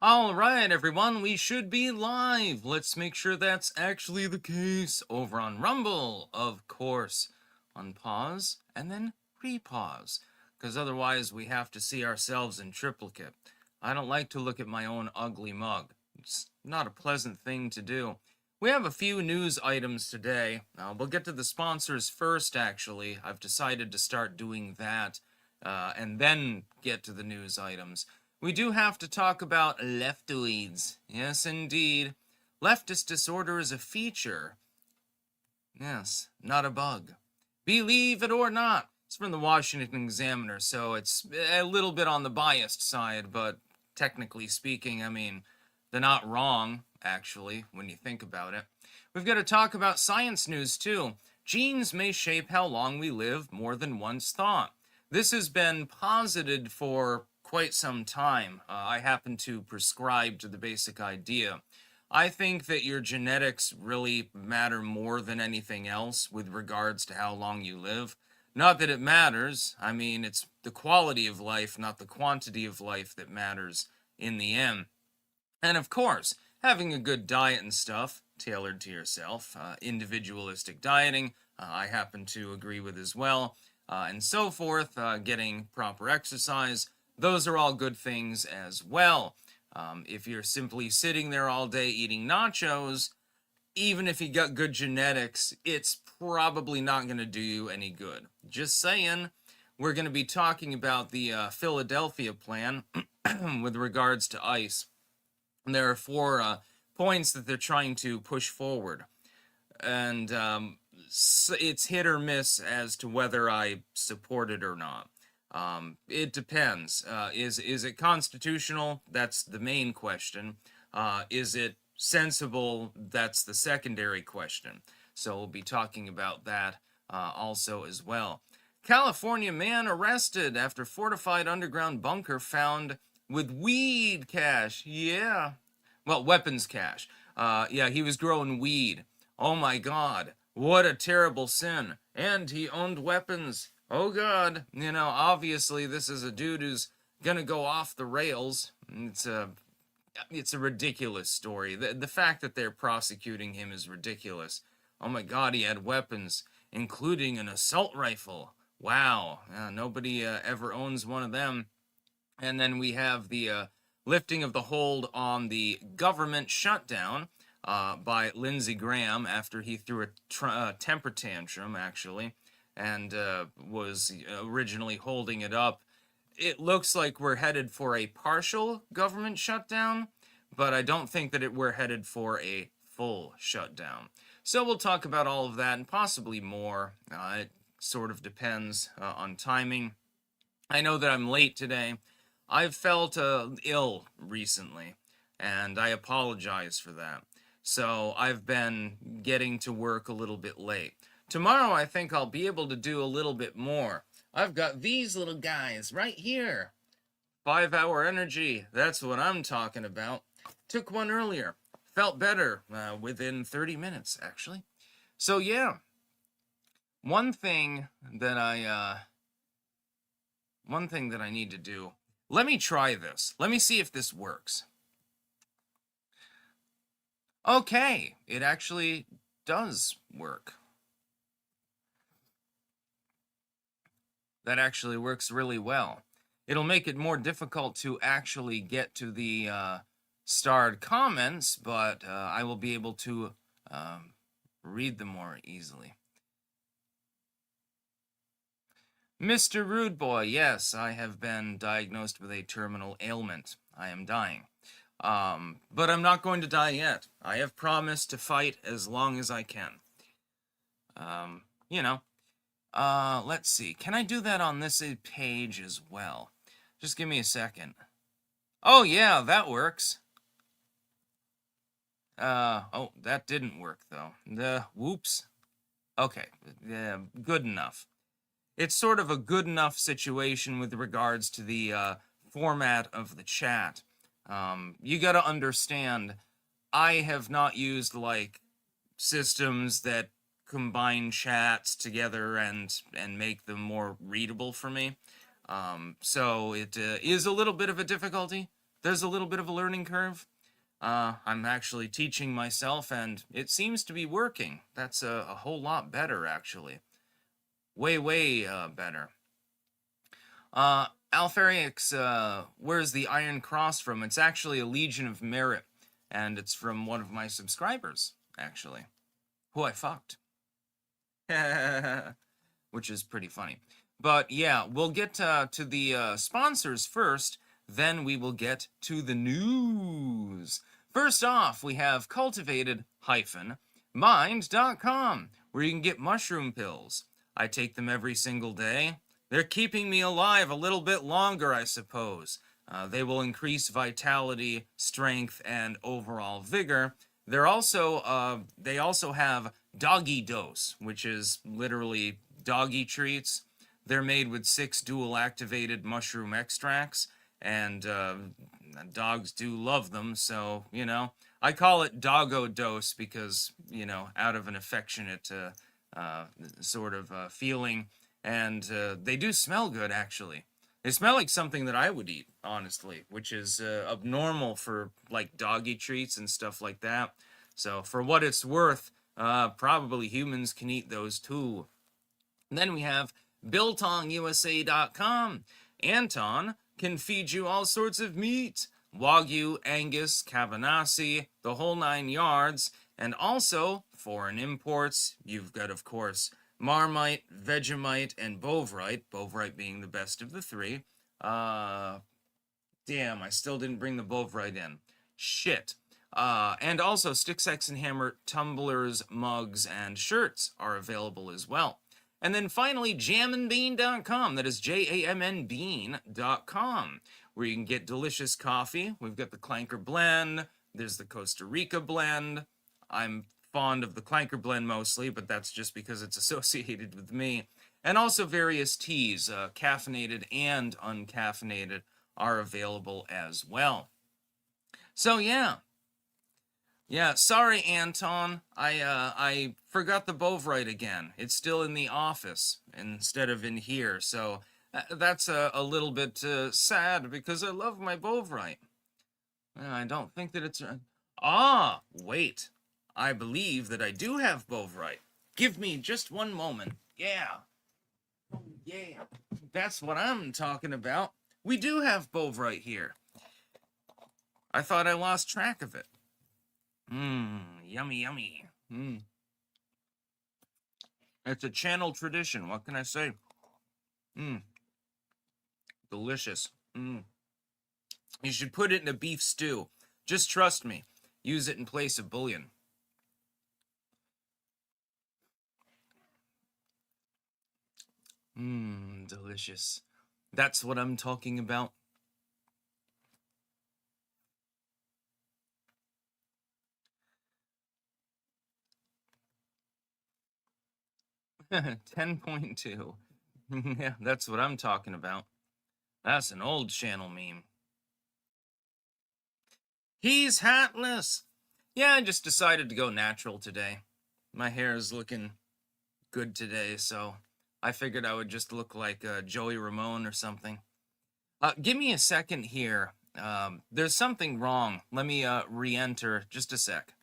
All right, everyone, we should be live. Let's make sure that's actually the case over on Rumble, of course. Unpause and then repause, because otherwise we have to see ourselves in triplicate. I don't like to look at my own ugly mug. It's not a pleasant thing to do. We have a few news items today. We'll get to the sponsors first, actually. I've decided to start doing that and then get to the news items. We do have to talk about leftoids. Yes, indeed. Leftist disorder is a feature. Yes, not a bug. Believe it or not. It's from the Washington Examiner, so it's a little bit on the biased side, but technically speaking, I mean, they're not wrong, actually, when you think about it. We've got to talk about science news, too. Genes may shape how long we live more than once thought. This has been posited for quite some time. I happen to prescribe to the basic idea. I think that your genetics really matter more than anything else with regards to how long you live. Not that it matters. I mean, it's the quality of life, not the quantity of life that matters in the end. And of course, having a good diet and stuff, tailored to yourself, individualistic dieting, I happen to agree with as well, and so forth, getting proper exercise, those are all good things as well. If you're simply sitting there all day eating nachos, even if you got good genetics, it's probably not going to do you any good. Just saying. We're going to be talking about the Philadelphia plan with regards to ICE. And there are 4 points that they're trying to push forward. And it's hit or miss as to whether I support it or not. It depends. Is it constitutional? That's the main question. Is it sensible? That's the secondary question. So we'll be talking about that also as well. California man arrested after fortified underground bunker found with weed cache. Yeah. Well, weapons cache. Yeah, he was growing weed. Oh my God. What a terrible sin. And he owned weapons. Oh God. You know, obviously this is a dude who's gonna go off the rails. It's a ridiculous story. The fact that they're prosecuting him is ridiculous. Oh my God, he had weapons, including an assault rifle. Wow. Nobody ever owns one of them. And then we have the lifting of the hold on the government shutdown by Lindsey Graham after he threw a temper tantrum, actually, and was originally holding it up. It looks like we're headed for a partial government shutdown, but I don't think that we're headed for a full shutdown. So we'll talk about all of that and possibly more. It sort of depends on timing. I know that I'm late today. I've felt ill recently, and I apologize for that. So I've been getting to work a little bit late. Tomorrow I think I'll be able to do a little bit more. I've got these little guys right here. 5-hour energy, that's what I'm talking about. Took one earlier. Felt better within 30 minutes, actually. So yeah, one thing that I need to do. Let me try this. Let me see if this works. Okay, it actually does work. That actually works really well. It'll make it more difficult to actually get to the starred comments, but I will be able to read them more easily. Mr. Rude Boy, yes, I have been diagnosed with a terminal ailment. I am dying. But I'm not going to die yet. I have promised to fight as long as I can. You know. Let's see. Can I do that on this page as well? Just give me a second. Oh, yeah, that works. Oh, that didn't work, though. Whoops. Okay, good enough. It's sort of a good enough situation with regards to the format of the chat. You gotta understand, I have not used, like, systems that combine chats together and make them more readable for me. So it is a little bit of a difficulty. there's a little bit of a learning curve. I'm actually teaching myself, and it seems to be working. That's a whole lot better, actually. Way, way better. Alferix, where's the Iron Cross from? It's actually a Legion of Merit, and it's from one of my subscribers, actually, who I fucked. Which is pretty funny. But yeah, we'll get to the sponsors first, then we will get to the news. First off, we have cultivated-mind.com, where you can get mushroom pills. I take them every single day. They're keeping me alive a little bit longer, I suppose. They will increase vitality, strength, and overall vigor. They also have Doggy Dose, which is literally doggy treats. They're made with 6 dual activated mushroom extracts, and dogs do love them, so, you know. I call it Doggo Dose because, you know, out of an affectionate sort of feeling, and they do smell good, actually. They smell like something that I would eat, honestly, which is abnormal for, like, doggy treats and stuff like that. So, for what it's worth, probably humans can eat those too. And then we have BiltongUSA.com. Anton can feed you all sorts of meat. Wagyu, Angus, Cavanassi, the whole 9 yards. And also, foreign imports, you've got, of course, Marmite, Vegemite, and Bovrite. Bovrite being the best of the 3. Damn, I still didn't bring the Bovrite in. Shit. And also, Stick, Sex, and Hammer tumblers, mugs, and shirts are available as well. And then finally, jamandbean.com. That is Jamn Bean.com, where you can get delicious coffee. We've got the Clanker Blend. There's the Costa Rica Blend. I'm fond of the Clanker Blend mostly, but that's just because it's associated with me. And also various teas, caffeinated and uncaffeinated, are available as well. So yeah. Yeah, sorry, Anton. I forgot the Bovrite again. It's still in the office instead of in here, so that's a little bit sad because I love my Bovrite. I don't think that it's... wait. I believe that I do have Bovrite. Give me just one moment. Yeah. Oh, yeah. That's what I'm talking about. We do have Bovrite here. I thought I lost track of it. Yummy, yummy. It's a channel tradition. What can I say? Delicious. You should put it in a beef stew. Just trust me. Use it in place of bouillon. Delicious. That's what I'm talking about. 10.2. Yeah, that's what I'm talking about. That's an old channel meme. He's hatless. Yeah, I just decided to go natural today. My hair is looking good today, so I figured I would just look like Joey Ramone or something. Give me a second here. There's something wrong. Let me re-enter. Just a sec.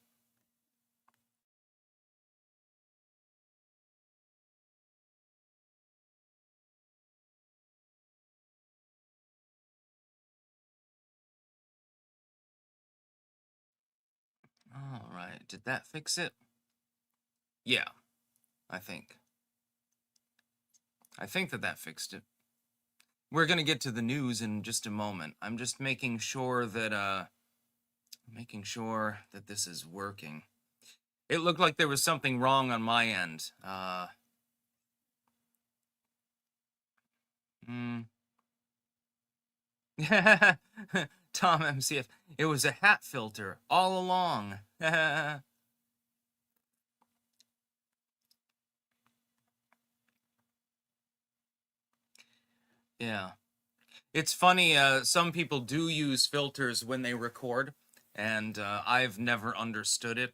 All right. Did that fix it? Yeah, I think. I think that fixed it. We're gonna get to the news in just a moment. I'm just making sure that this is working. It looked like there was something wrong on my end. Tom MCF. It was a hat filter all along. Yeah. It's funny, some people do use filters when they record, and I've never understood it.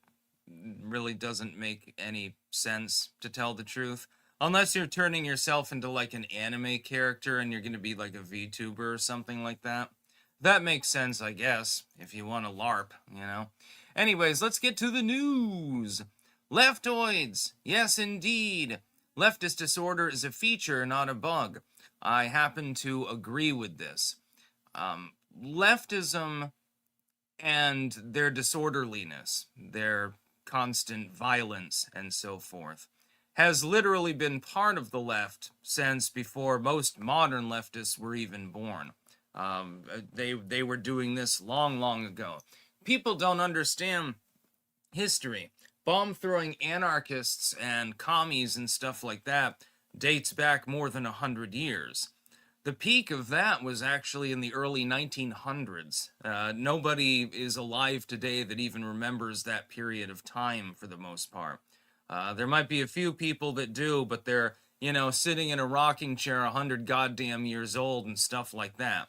Really doesn't make any sense, to tell the truth. Unless you're turning yourself into like an anime character and you're going to be like a VTuber or something like that. That makes sense, I guess, if you want to LARP, you know. Anyways, let's get to the news. Leftoids! Yes, indeed. Leftist disorder is a feature, not a bug. I happen to agree with this. Leftism and their disorderliness, their constant violence, and so forth, has literally been part of the left since before most modern leftists were even born. They were doing this long ago. People don't understand history. Bomb throwing anarchists and commies and stuff like that dates back more than 100 years. The peak of that was actually in the early 1900s. Nobody is alive today that even remembers that period of time for the most part. There might be a few people that do, but they're, sitting in a rocking chair 100 goddamn years old and stuff like that.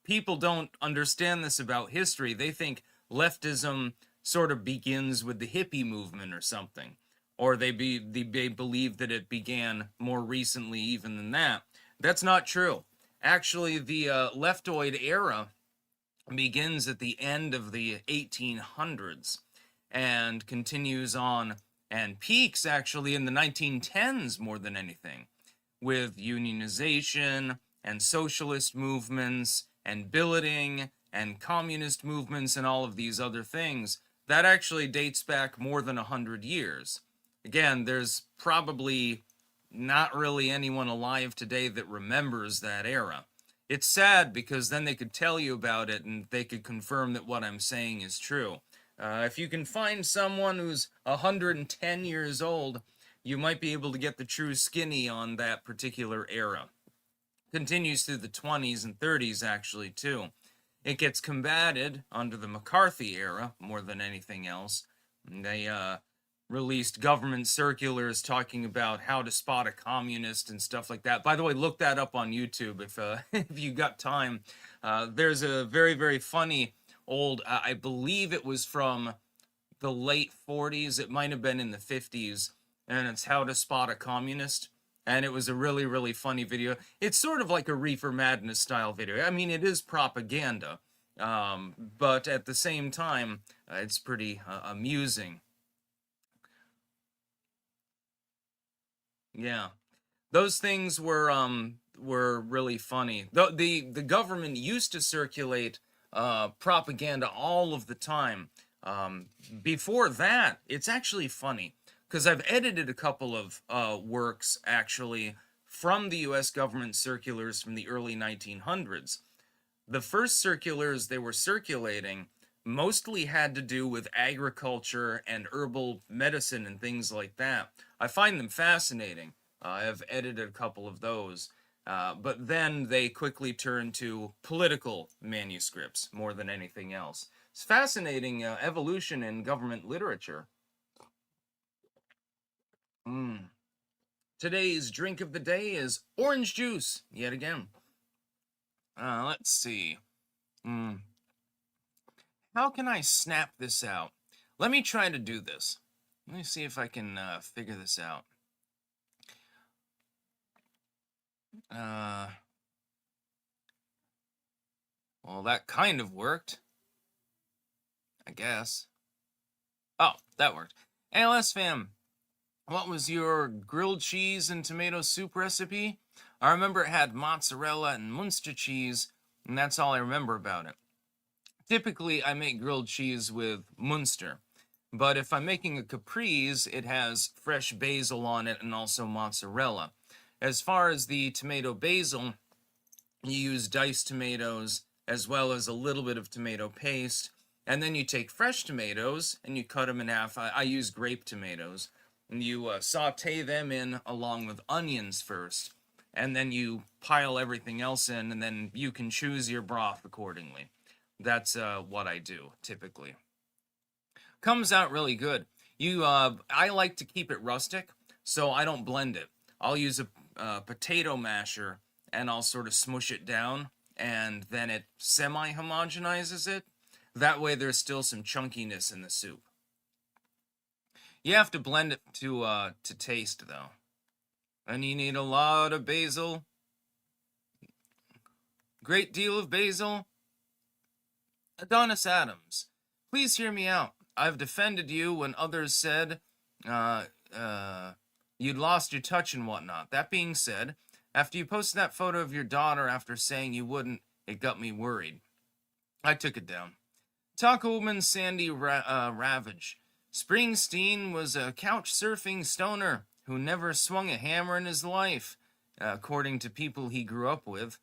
People don't understand this about history. They think leftism sort of begins with the hippie movement or something. Or they believe that it began more recently even than that. That's not true. Actually, the leftoid era begins at the end of the 1800s and continues on and peaks actually in the 1910s more than anything, with unionization and socialist movements and billeting and communist movements and all of these other things. That actually dates back more than 100 years. Again, there's probably not really anyone alive today that remembers that era. It's sad because then they could tell you about it and they could confirm that what I'm saying is true. If you can find someone who's 110 years old, you might be able to get the true skinny on that particular era. Continues through the 20s and 30s actually too. It gets combated under the McCarthy era more than anything else. They released government circulars talking about how to spot a communist and stuff like that. By the way, look that up on YouTube if if you got time. There's a very funny old, I believe it was from the late 40s. It might have been in the 50s, and it's how to spot a communist. And it was a really funny video. It's sort of like a Reefer Madness style video. I mean, it is propaganda, but at the same time, it's pretty amusing. Yeah, those things were really funny. The government used to circulate propaganda all of the time. Before that, it's actually funny because I've edited a couple of works actually from the U.S. government circulars from the early 1900s. The first circulars they were circulating mostly had to do with agriculture and herbal medicine and things like that. I find them fascinating. I've edited a couple of those. But then they quickly turned to political manuscripts more than anything else. It's fascinating evolution in government literature. Mm. Today's drink of the day is orange juice, yet again. Let's see. Mm. How can I snap this out? Let me try to do this. Let me see if I can figure this out. Well, that kind of worked, I guess. Oh, that worked. ALS fam, what was your grilled cheese and tomato soup recipe? I remember it had mozzarella and Munster cheese, and that's all I remember about it. Typically, I make grilled cheese with Munster, but if I'm making a caprese, it has fresh basil on it and also mozzarella. As far as the tomato basil, you use diced tomatoes as well as a little bit of tomato paste, and then you take fresh tomatoes and you cut them in half. I use grape tomatoes, and you saute them in along with onions first, and then you pile everything else in, and then you can choose your broth accordingly. That's what I do typically. Comes out really good. I like to keep it rustic, so I don't blend it. I'll use a potato masher and I'll sort of smush it down, and then it semi-homogenizes it. That way there's still some chunkiness in the soup. You have to blend it to taste though. And you need a lot of basil. Great deal of basil. Adonis Adams, please hear me out. I've defended you when others said uh, you'd lost your touch and whatnot. That being said, after you posted that photo of your daughter after saying you wouldn't, it got me worried. I took it down. Taco Woman Sandy Ravage. Springsteen was a couch surfing stoner who never swung a hammer in his life, according to people he grew up with.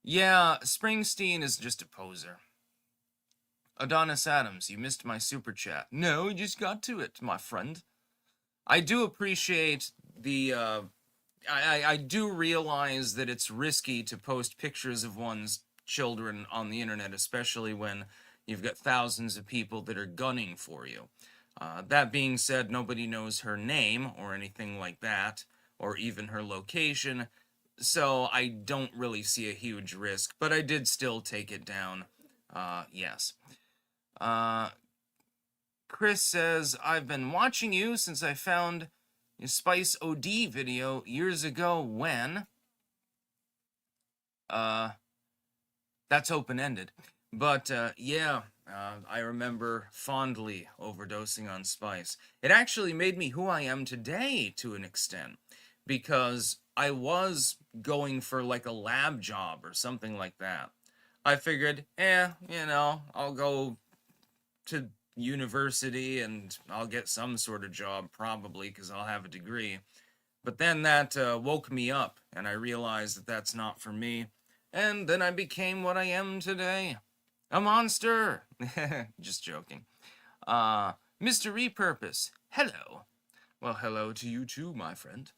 Yeah, Springsteen is just a poser. Adonis Adams, you missed my super chat. No, you just got to it, my friend. I do appreciate the. I do realize that it's risky to post pictures of one's children on the internet, especially when you've got thousands of people that are gunning for you. That being said, nobody knows her name or anything like that, or even her location, so I don't really see a huge risk, but I did still take it down. Yes. Chris says, I've been watching you since I found your Spice OD video years ago when... that's open-ended. But, yeah, I remember fondly overdosing on Spice. It actually made me who I am today, to an extent, because I was going for, like, a lab job or something like that. I figured, I'll go to university and I'll get some sort of job, probably, because I'll have a degree. But then that woke me up, and I realized that that's not for me. And then I became what I am today. A monster! Just joking. Mr. Repurpose, hello. Well, hello to you too, my friend.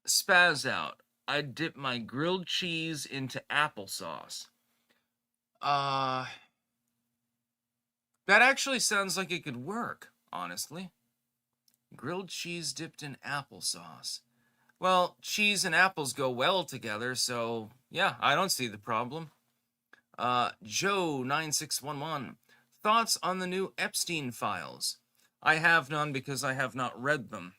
Spaz out. I dip my grilled cheese into applesauce. That actually sounds like it could work, honestly. Grilled cheese dipped in applesauce. Well, cheese and apples go well together, so yeah, I don't see the problem. Joe9611. Thoughts on the new Epstein files? I have none because I have not read them.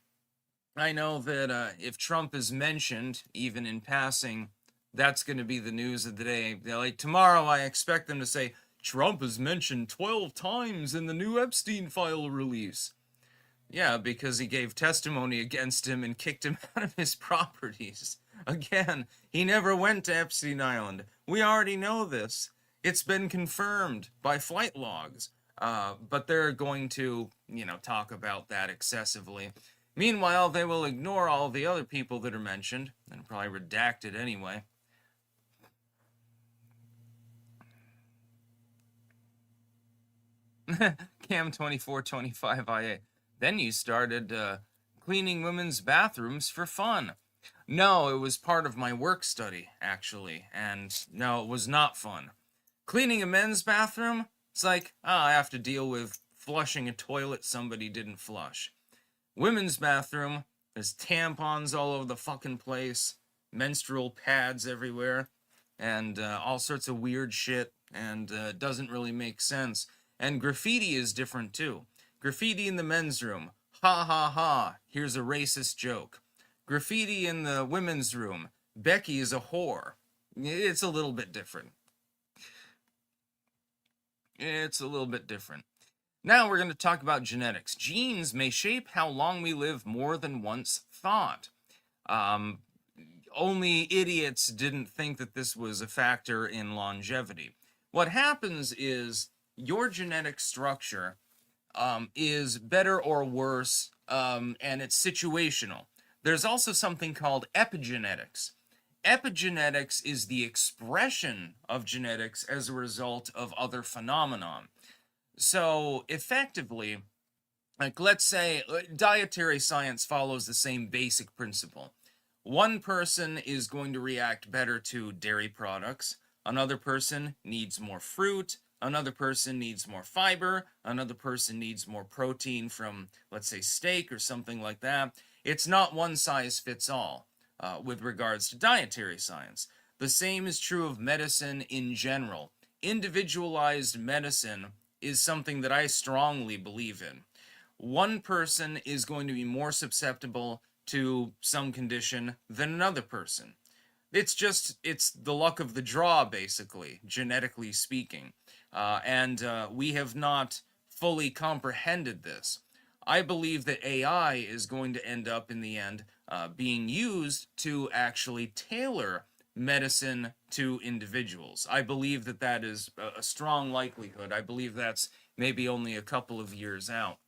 I know that if Trump is mentioned, even in passing, that's going to be the news of the day. Like tomorrow, I expect them to say, Trump is mentioned 12 times in the new Epstein file release. Yeah, because he gave testimony against him and kicked him out of his properties. Again, he never went to Epstein Island. We already know this. It's been confirmed by flight logs. But they're going to, talk about that excessively. Meanwhile, they will ignore all the other people that are mentioned, and probably redact it anyway. Cam 2425IA. Then you started cleaning women's bathrooms for fun. No, it was part of my work study, actually, and no, it was not fun. Cleaning a men's bathroom? It's like, I have to deal with flushing a toilet somebody didn't flush. Women's bathroom, there's tampons all over the fucking place, menstrual pads everywhere, and all sorts of weird shit, and it doesn't really make sense. And graffiti is different too. Graffiti in the men's room, ha ha ha, here's a racist joke. Graffiti in the women's room, Becky is a whore. It's a little bit different. It's a little bit different. Now we're going to talk about genetics. Genes may shape how long we live more than once thought. Only idiots didn't think that this was a factor in longevity. What happens is your genetic structure is better or worse, and it's situational. There's also something called epigenetics. Epigenetics is the expression of genetics as a result of other phenomenon. So effectively, like let's say dietary science follows the same basic principle. One person is going to react better to dairy products. Another person needs more fruit. Another person needs more fiber. Another person needs more protein from, let's say, steak or something like that. It's not one size fits all with regards to dietary science. The same is true of medicine in general. Individualized medicine is something that I strongly believe in. One person is going to be more susceptible to some condition than another person. it's the luck of the draw, basically, genetically speaking. And we have not fully comprehended this. I believe that AI is going to end up in the end being used to actually tailor medicine to individuals. I believe that that is a strong likelihood. I believe that's maybe only a couple of years out.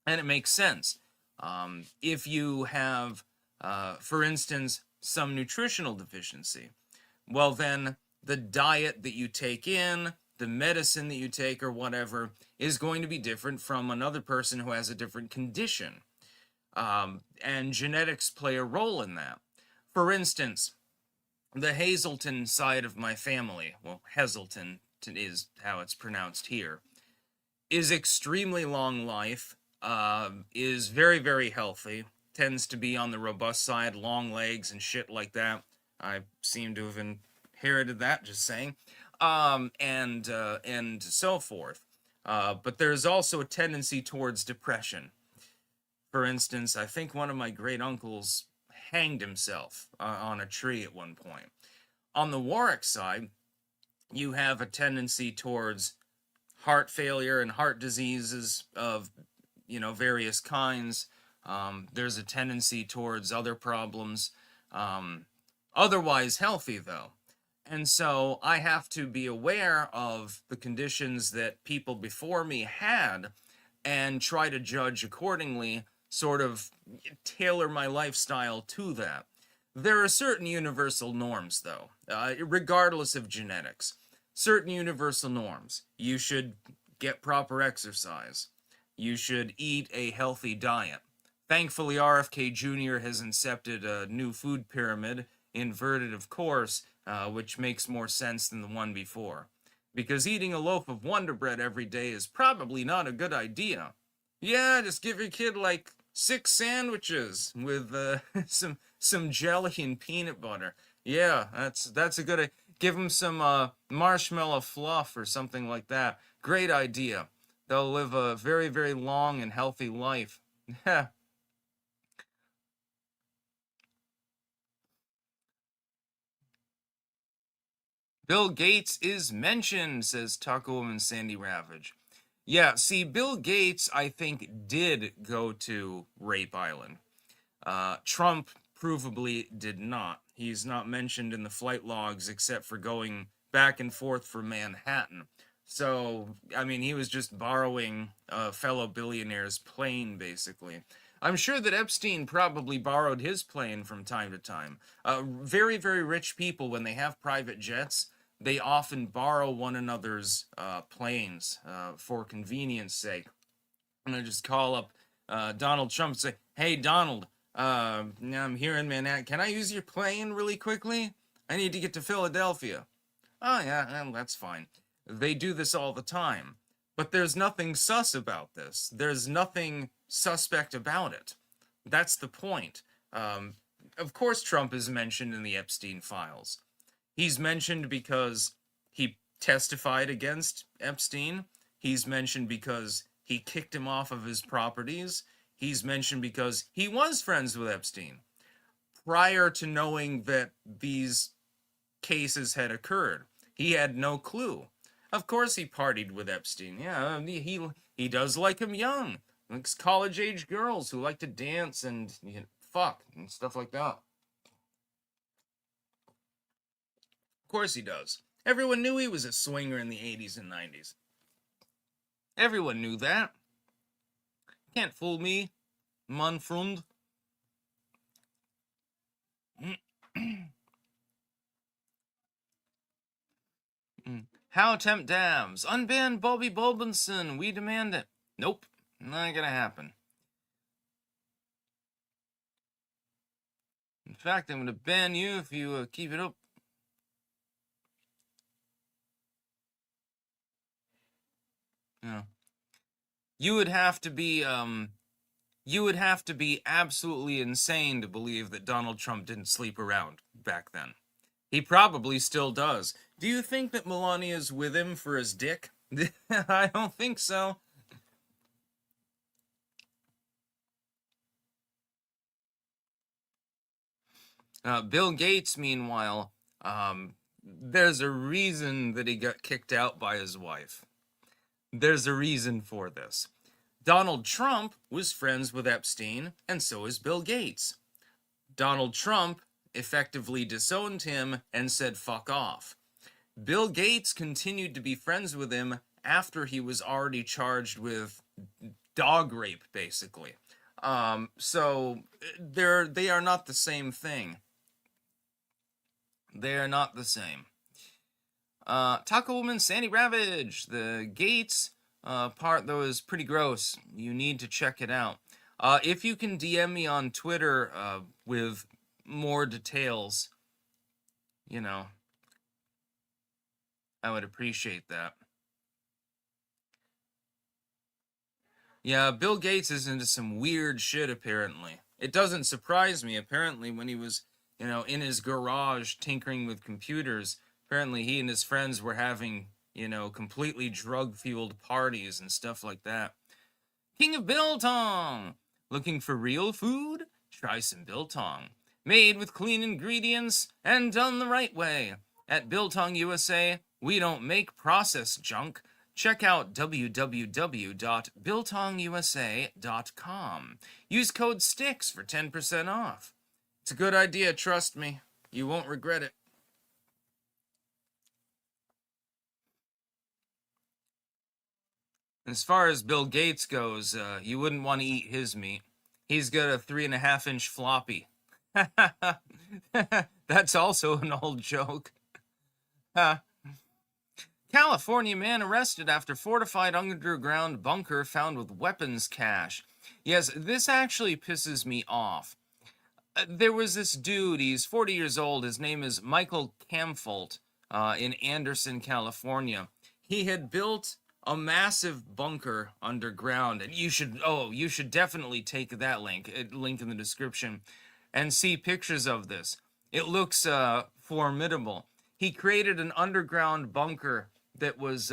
And it makes sense. If you have, for instance, some nutritional deficiency, well, then the diet that you take in, the medicine that you take, or whatever, is going to be different from another person who has a different condition. And genetics play a role in that. For instance, the Hazelton side of my family, well, Heselton is how it's pronounced here, is extremely long life, is very, very healthy, tends to be on the robust side, long legs and shit like that. I seem to have inherited that, just saying. And so forth. But there's also a tendency towards depression. For instance, I think one of my great uncles hanged himself on a tree at one point. On the Warwick side, you have a tendency towards heart failure and heart diseases of, various kinds. There's a tendency towards other problems. Otherwise healthy, though. And so I have to be aware of the conditions that people before me had and try to judge accordingly, sort of tailor my lifestyle to that. There are certain universal norms, though, regardless of genetics. Certain universal norms. You should get proper exercise. You should eat a healthy diet. Thankfully, RFK Jr. has incepted a new food pyramid, inverted, of course, which makes more sense than the one before. Because eating a loaf of Wonder Bread every day is probably not a good idea. Yeah, just give your kid like 6 sandwiches with some jelly and peanut butter. Yeah, that's a good. Give them some marshmallow fluff or something like that. Great idea. They'll live a very, very long and healthy life. Bill Gates is mentioned, says Taco Woman Sandy Ravage. Yeah, see, Bill Gates, I think, did go to Rape Island. Trump provably did not. He's not mentioned in the flight logs except for going back and forth from Manhattan. So, I mean, he was just borrowing a fellow billionaire's plane, basically. I'm sure that Epstein probably borrowed his plane from time to time. Very, very rich people, when they have private jets, they often borrow one another's planes for convenience sake. I'm going to just call up Donald Trump and say, hey, Donald, I'm here in Manhattan. Can I use your plane really quickly? I need to get to Philadelphia. Oh, yeah, that's fine. They do this all the time. But there's nothing sus about this. There's nothing suspect about it. That's the point. Of course, Trump is mentioned in the Epstein files. He's mentioned because he testified against Epstein. He's mentioned because he kicked him off of his properties. He's mentioned because he was friends with Epstein prior to knowing that these cases had occurred. He had no clue. Of course he partied with Epstein. Yeah, he does like him young. Likes college-age girls who like to dance and fuck and stuff like that. Of course he does. Everyone knew he was a swinger in the 80s and 90s. Everyone knew that. Can't fool me, mon frund. How tempt dams? Unban Bobby Bulbinson. We demand it. Nope. Not gonna happen. In fact, I'm gonna ban you if you keep it up. Yeah. You would have to be absolutely insane to believe that Donald Trump didn't sleep around back then. He probably still does. Do you think that Melania's with him for his dick? I don't think so. Bill Gates, meanwhile, there's a reason that he got kicked out by his wife. There's a reason for this. Donald Trump was friends with Epstein, and so is Bill Gates. Donald Trump effectively disowned him and said fuck off. Bill Gates continued to be friends with him after he was already charged with dog rape, basically. So they are not the same thing. They are not the same. Taco Woman Sandy Ravage. The Gates part, though, is pretty gross. You need to check it out. If you can DM me on Twitter with more details, you know, I would appreciate that. Yeah, Bill Gates is into some weird shit, apparently. It doesn't surprise me. Apparently, when he was, in his garage tinkering with computers, apparently he and his friends were having, completely drug-fueled parties and stuff like that. King of Biltong! Looking for real food? Try some Biltong. Made with clean ingredients and done the right way. At Biltong USA, we don't make processed junk. Check out www.biltongusa.com. Use code STICKS for 10% off. It's a good idea, trust me. You won't regret it. As far as Bill Gates goes, you wouldn't want to eat his meat. He's got a 3.5-inch floppy. That's also an old joke. California man arrested after fortified underground bunker found with weapons cache. Yes, this actually pisses me off. There was this dude, he's 40 years old, his name is Michael Camfolt, in Anderson, California. He had built a massive bunker underground, and you should definitely take that link in the description, and see pictures of this. It looks formidable. He created an underground bunker that was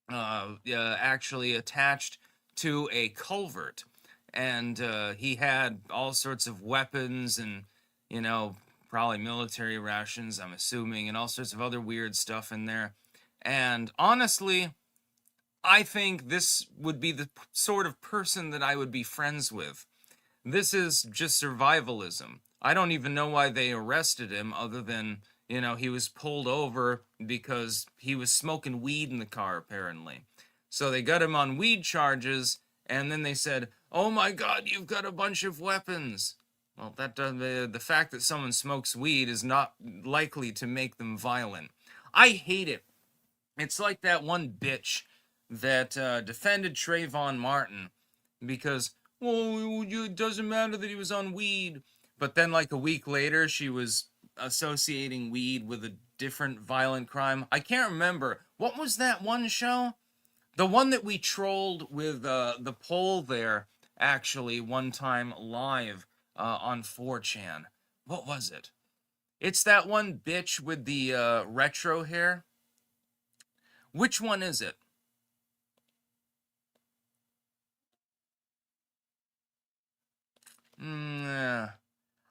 actually attached to a culvert, and he had all sorts of weapons and, probably military rations, I'm assuming, and all sorts of other weird stuff in there. And honestly, I think this would be the sort of person that I would be friends with. This is just survivalism. I don't even know why they arrested him other than, he was pulled over because he was smoking weed in the car, apparently. So they got him on weed charges, and then they said, oh my God, you've got a bunch of weapons. Well, the fact that someone smokes weed is not likely to make them violent. I hate it. It's like that one bitch that defended Trayvon Martin because, it doesn't matter that he was on weed. But then like a week later, she was associating weed with a different violent crime. I can't remember. What was that one show? The one that we trolled with the poll there, actually, one time live on 4chan. What was it? It's that one bitch with the retro hair. Which one is it?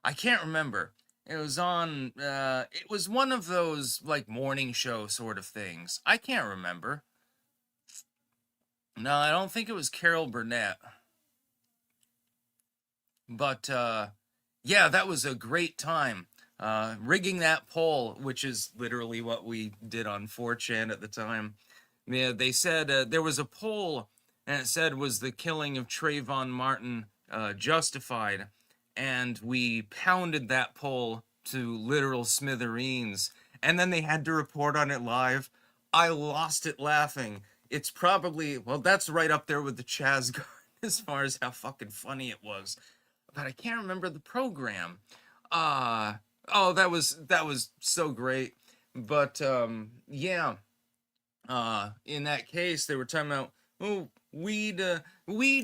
I can't remember. It was on, it was one of those, like, morning show sort of things. I can't remember. No, I don't think it was Carol Burnett. But, yeah, that was a great time. Rigging that poll, which is literally what we did on 4chan at the time. Yeah, they said there was a poll, and it said, was the killing of Trayvon Martin justified? And we pounded that poll to literal smithereens, and then they had to report on it live. I lost it laughing. It's probably, well, that's right up there with the Chaz Garden as far as how fucking funny it was. But I can't remember the program. Oh, that was so great. But yeah. In that case, they were talking about, oh, weed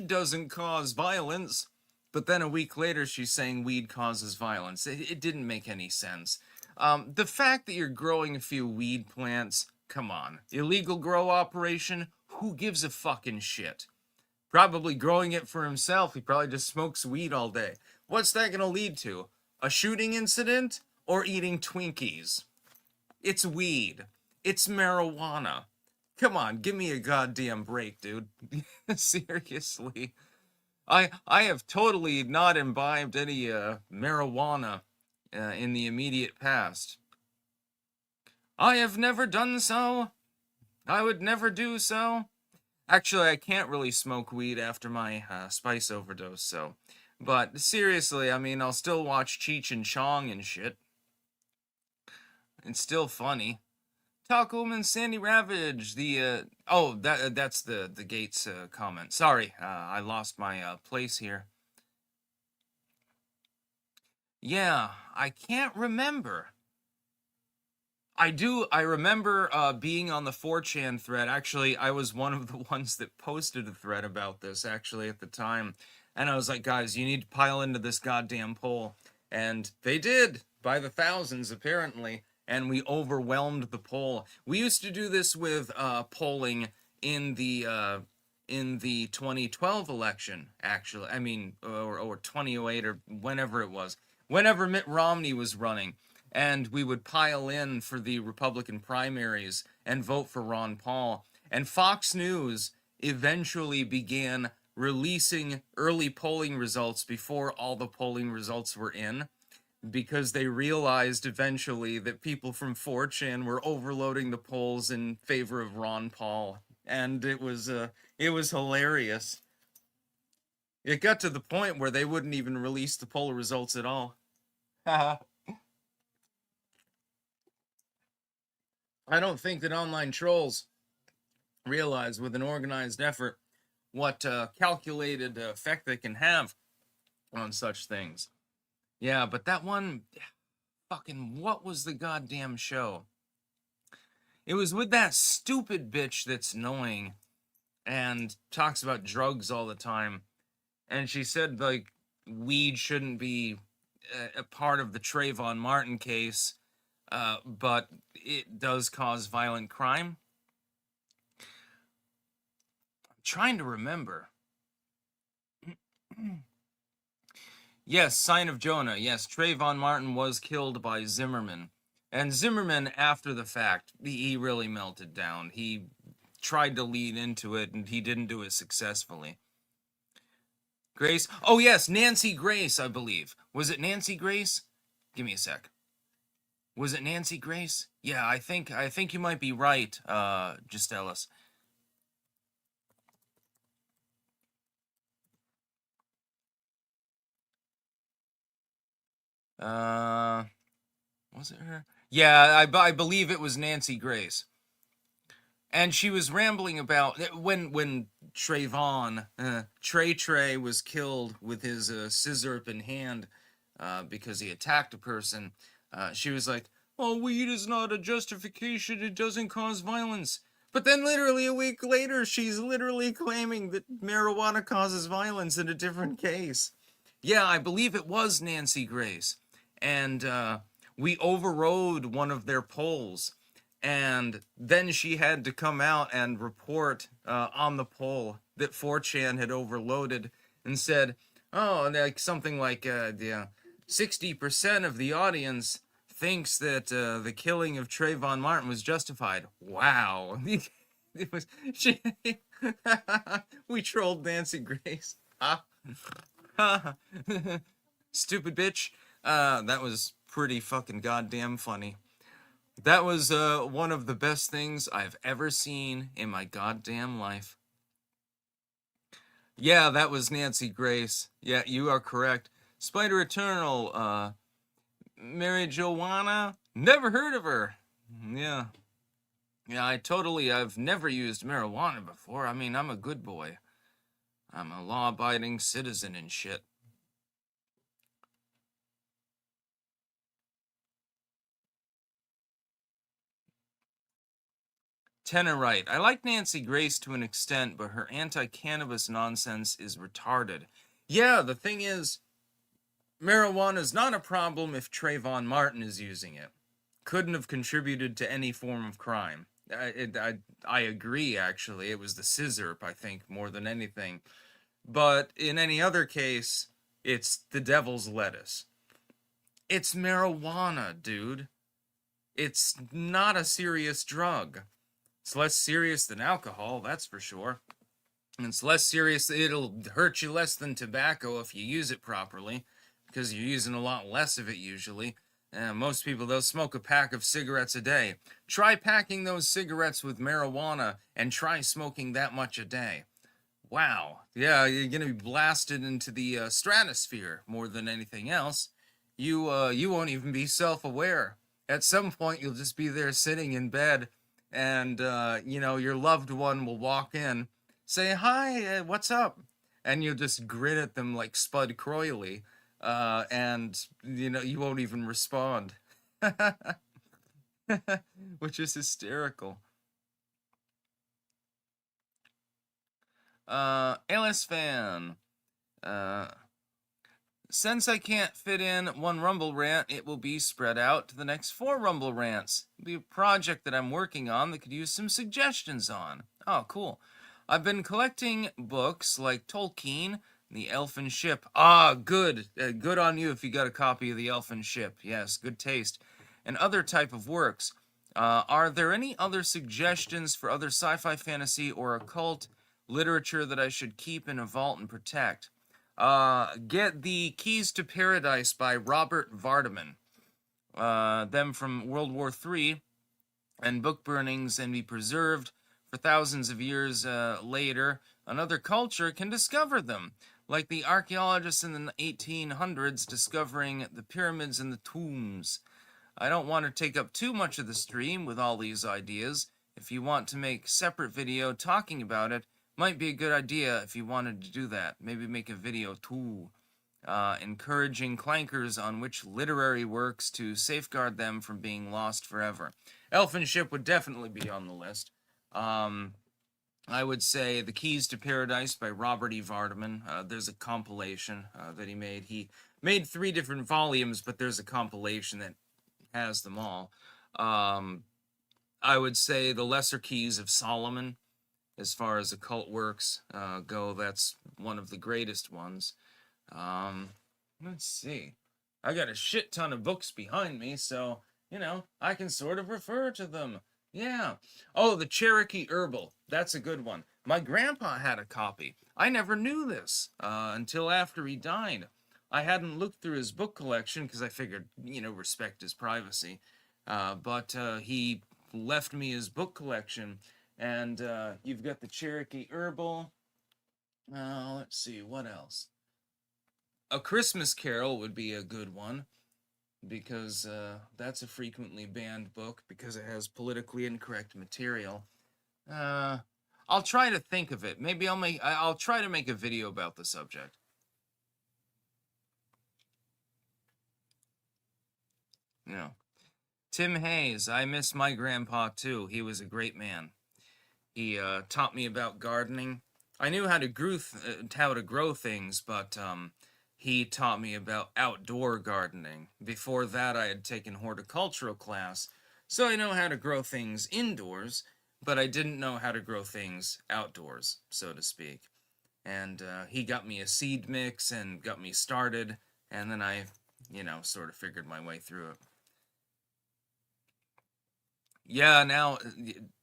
doesn't cause violence. But then a week later, she's saying weed causes violence. It didn't make any sense. The fact that you're growing a few weed plants, come on. Illegal grow operation? Who gives a fucking shit? Probably growing it for himself. He probably just smokes weed all day. What's that going to lead to? A shooting incident or eating Twinkies? It's weed. It's marijuana. Come on, give me a goddamn break, dude. Seriously. I have totally not imbibed any marijuana in the immediate past. I have never done so. I would never do so. Actually, I can't really smoke weed after my spice overdose, so. But seriously, I mean, I'll still watch Cheech and Chong and shit. It's still funny. Talkwoman Sandy Ravage, that's the Gates comment. Sorry, I lost my place here. Yeah, I can't remember. I remember being on the 4chan thread. Actually, I was one of the ones that posted a thread about this, actually, at the time. And I was like, guys, you need to pile into this goddamn poll. And they did, by the thousands, apparently. And we overwhelmed the poll. We used to do this with polling in the 2012 election, actually. I mean, or 2008 or whenever it was. Whenever Mitt Romney was running. And we would pile in for the Republican primaries and vote for Ron Paul. And Fox News eventually began releasing early polling results before all the polling results were in, because they realized eventually that people from 4chan were overloading the polls in favor of Ron Paul. And it was hilarious. It got to the point where they wouldn't even release the poll results at all. I don't think that online trolls realize with an organized effort what calculated effect they can have on such things. Yeah, but that one, fucking, what was the goddamn show? It was with that stupid bitch that's annoying and talks about drugs all the time. And she said, like, weed shouldn't be a part of the Trayvon Martin case, but it does cause violent crime. I'm trying to remember. Yes, Sign of Jonah. Yes, Trayvon Martin was killed by Zimmerman. And Zimmerman, after the fact, he really melted down. He tried to lead into it, and he didn't do it successfully. Grace? Oh, yes, Nancy Grace, I believe. Was it Nancy Grace? Give me a sec. Was it Nancy Grace? Yeah, I think you might be right, just Ellis. Was it her? Yeah, I believe it was Nancy Grace. And she was rambling about when Trayvon Trey was killed with his scissor in hand because he attacked a person. She was like, "Oh, weed is not a justification. It doesn't cause violence." But then, literally a week later, she's literally claiming that marijuana causes violence in a different case. Yeah, I believe it was Nancy Grace, and we overrode one of their polls. And then she had to come out and report on the poll that 4chan had overloaded and said, oh, like something like 60% of the audience thinks that the killing of Trayvon Martin was justified. Wow. It was we trolled Nancy Grace. Stupid bitch. That was pretty fucking goddamn funny. That was one of the best things I've ever seen in my goddamn life. Yeah, that was Nancy Grace. Yeah, you are correct. Spider Eternal, Mary Joanna, never heard of her. Yeah. Yeah, I've never used marijuana before. I mean, I'm a good boy. I'm a law-abiding citizen and shit. Tenorite. I like Nancy Grace to an extent, but her anti-cannabis nonsense is retarded. Yeah, the thing is, marijuana is not a problem if Trayvon Martin is using it. Couldn't have contributed to any form of crime. I agree, actually. It was the scissor, I think, more than anything. But in any other case, it's the devil's lettuce. It's marijuana, dude. It's not a serious drug. It's less serious than alcohol, that's for sure. And it's less serious, it'll hurt you less than tobacco if you use it properly, because you're using a lot less of it usually. Most people, they'll smoke a pack of cigarettes a day. Try packing those cigarettes with marijuana and try smoking that much a day. Wow. Yeah, you're going to be blasted into the stratosphere more than anything else. You won't even be self-aware. At some point, you'll just be there sitting in bed, and your loved one will walk in, say, "Hi, what's up?" And you'll just grin at them like Spud Croyley, and you won't even respond, which is hysterical. Alice fan. Since I can't fit in one Rumble rant, it will be spread out to the next 4 Rumble rants. It'll be a project that I'm working on that could use some suggestions on. Oh, cool. I've been collecting books like Tolkien, The Elfin Ship. Ah, good. Good on you if you got a copy of The Elfin Ship. Yes, good taste. And other type of works. Are there any other suggestions for other sci-fi, fantasy, or occult literature that I should keep in a vault and protect? Get the Keys to Paradise by Robert Vardaman. Them from World War III and book burnings and be preserved for thousands of years later. Another culture can discover them, like the archaeologists in the 1800s discovering the pyramids and the tombs. I don't want to take up too much of the stream with all these ideas. If you want to make separate video talking about it, might be a good idea if you wanted to do that. Maybe make a video too. Encouraging clankers on which literary works to safeguard them from being lost forever. Elfin Ship would definitely be on the list. I would say The Keys to Paradise by Robert E. Vardaman. There's a compilation that he made. He made 3 different volumes, but there's a compilation that has them all. I would say The Lesser Keys of Solomon. As far as occult works go, that's one of the greatest ones. Let's see. I got a shit ton of books behind me, so, I can sort of refer to them. Yeah. Oh, the Cherokee Herbal. That's a good one. My grandpa had a copy. I never knew this until after he died. I hadn't looked through his book collection because I figured, respect his privacy. But he left me his book collection. And you've got the Cherokee Herbal. Let's see, what else? A Christmas Carol would be a good one, because that's a frequently banned book because it has politically incorrect material. I'll try to think of it. Maybe I'll try to make a video about the subject. Tim Hayes, I miss my grandpa too. He was a great man. He taught me about gardening. I knew how to grow things, but he taught me about outdoor gardening. Before that, I had taken horticultural class, so I know how to grow things indoors, but I didn't know how to grow things outdoors, so to speak. And he got me a seed mix and got me started, and then I, sort of figured my way through it. Yeah, now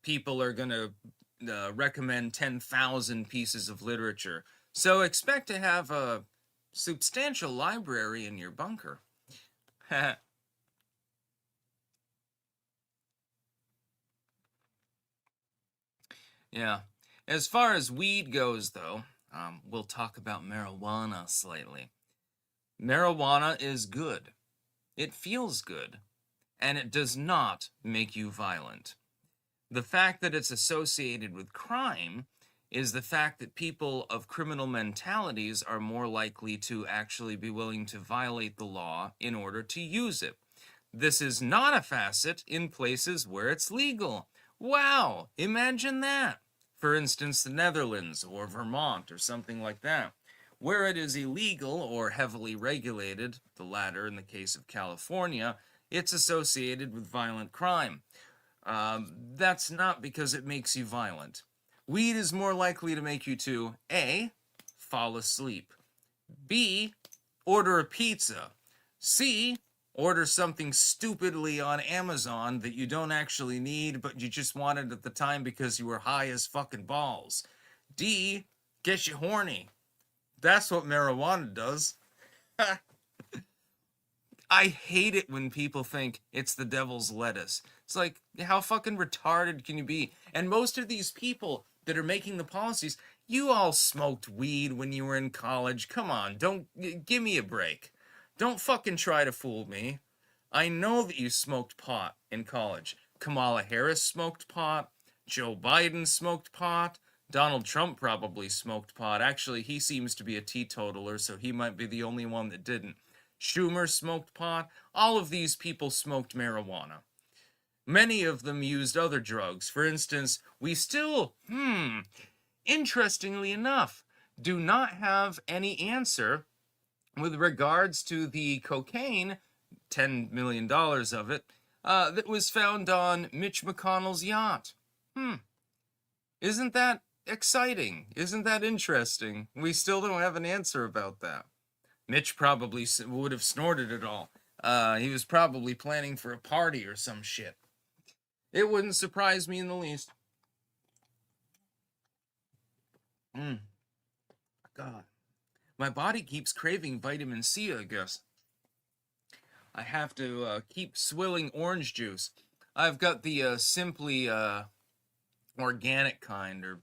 people are going to recommend 10,000 pieces of literature. So expect to have a substantial library in your bunker. Yeah. As far as weed goes, though, we'll talk about marijuana slightly. Marijuana is good. It feels good. And it does not make you violent. The fact that it's associated with crime is the fact that people of criminal mentalities are more likely to actually be willing to violate the law in order to use it. This is not a facet in places where it's legal. Wow, imagine that. For instance, the Netherlands or Vermont or something like that. Where it is illegal or heavily regulated, the latter in the case of California, it's associated with violent crime. That's not because it makes you violent. Weed is more likely to make you to A, fall asleep, B, order a pizza, C, order something stupidly on Amazon that you don't actually need, but you just wanted at the time because you were high as fucking balls. D, get you horny. That's what marijuana does. I hate it when people think it's the devil's lettuce. It's like, how fucking retarded can you be? And most of these people that are making the policies, you all smoked weed when you were in college. Come on, don't give me a break. Don't fucking try to fool me. I know that you smoked pot in college. Kamala Harris smoked pot. Joe Biden smoked pot. Donald Trump probably smoked pot. Actually, he seems to be a teetotaler, so he might be the only one that didn't. Schumer smoked pot. All of these people smoked marijuana. Many of them used other drugs. For instance, we still, interestingly enough, do not have any answer with regards to the cocaine, $10 million of it, that was found on Mitch McConnell's yacht. Isn't that exciting? Isn't that interesting? We still don't have an answer about that. Mitch probably would have snorted it all. He was probably planning for a party or some shit. It wouldn't surprise me in the least. God. My body keeps craving vitamin C, I guess. I have to keep swilling orange juice. I've got the simply organic kind, or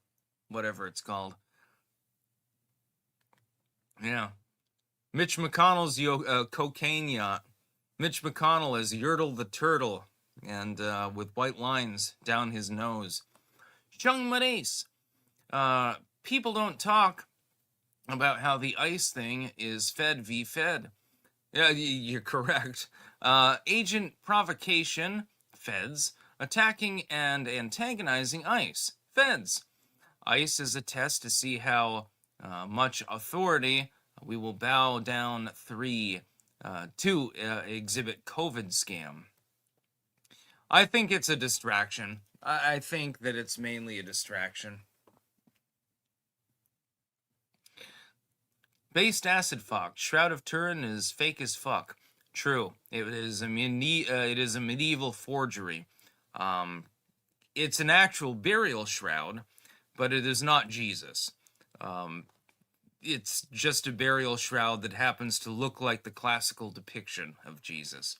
whatever it's called. Yeah. Mitch McConnell's cocaine yacht. Mitch McConnell as Yertle the Turtle, and with white lines down his nose. Chung Maurice. People don't talk about how the ICE thing is Fed v. Fed. Yeah, you're correct. Agent provocation, Feds, attacking and antagonizing ICE, Feds. ICE is a test to see how much authority we will bow down to exhibit COVID scam. I think it's a distraction. I think that it's mainly a distraction. Based acid fox. Shroud of Turin is fake as fuck. True. It is a medieval forgery. It's an actual burial shroud, but it is not Jesus. It's just a burial shroud that happens to look like the classical depiction of Jesus.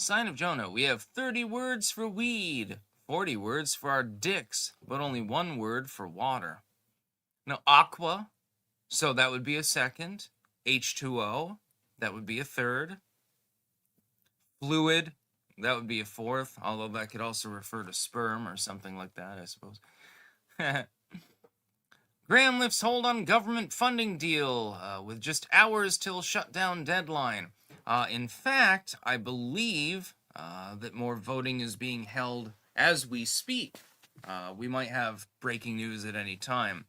Sign of Jonah. We have 30 words for weed, 40 words for our dicks, but only 1 word for water. Now, aqua, so that would be a second. H2O, that would be a third. Fluid, that would be a fourth, although that could also refer to sperm or something like that, I suppose. Graham lifts hold on government funding deal with just hours till shutdown deadline. In fact, I believe that more voting is being held as we speak. We might have breaking news at any time.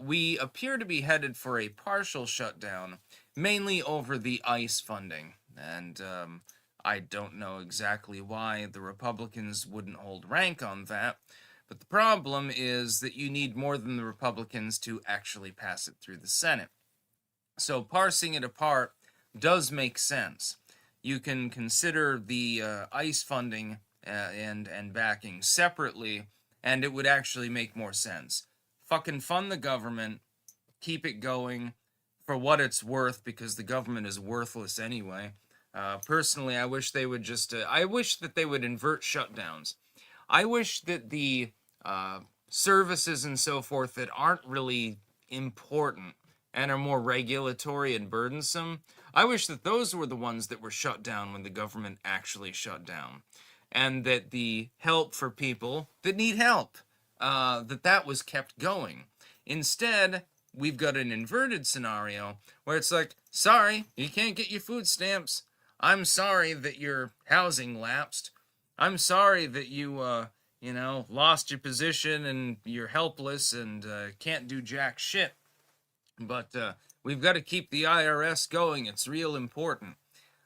We appear to be headed for a partial shutdown, mainly over the ICE funding. And I don't know exactly why the Republicans wouldn't hold rank on that. But the problem is that you need more than the Republicans to actually pass it through the Senate. So parsing it apart does make sense. You can consider the ICE funding and backing separately, and it would actually make more sense. Fucking fund the government, keep it going for what it's worth, because the government is worthless anyway. Personally, I wish they would just, I wish that they would invert shutdowns. I wish that the services and so forth that aren't really important and are more regulatory and burdensome, I wish that those were the ones that were shut down when the government actually shut down. And that the help for people that need help, that was kept going. Instead, we've got an inverted scenario where it's like, sorry, you can't get your food stamps. I'm sorry that your housing lapsed. I'm sorry that you, lost your position and you're helpless and can't do jack shit. But we've got to keep the IRS going. It's real important.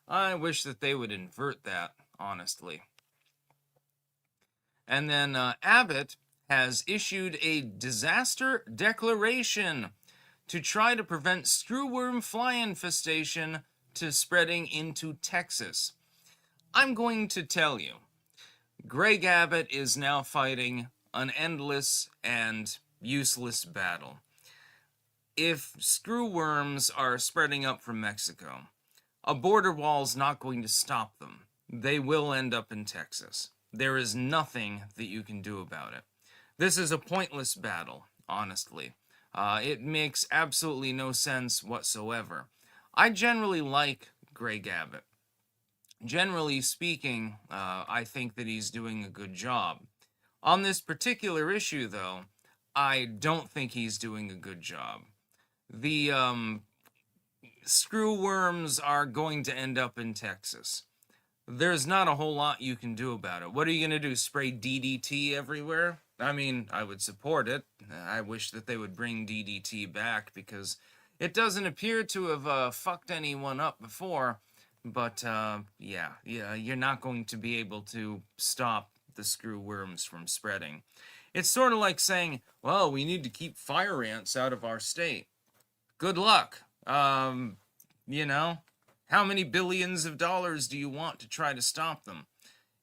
I wish that they would invert that, honestly. And then Abbott has issued a disaster declaration to try to prevent screwworm fly infestation to spreading into Texas. I'm going to tell you, Greg Abbott is now fighting an endless and useless battle. If screwworms are spreading up from Mexico, a border wall is not going to stop them. They will end up in Texas. There is nothing that you can do about it. This is a pointless battle, honestly. It makes absolutely no sense whatsoever. I generally like Greg Abbott. Generally speaking, I think that he's doing a good job. On this particular issue, though, I don't think he's doing a good job. The screwworms are going to end up in Texas. There's not a whole lot you can do about it. What are you going to do? Spray DDT everywhere? I mean, I would support it. I wish that they would bring DDT back because it doesn't appear to have fucked anyone up before. But, yeah, you're not going to be able to stop the screwworms from spreading. It's sort of like saying, well, we need to keep fire ants out of our state. Good luck. You know, how many billions of dollars do you want to try to stop them?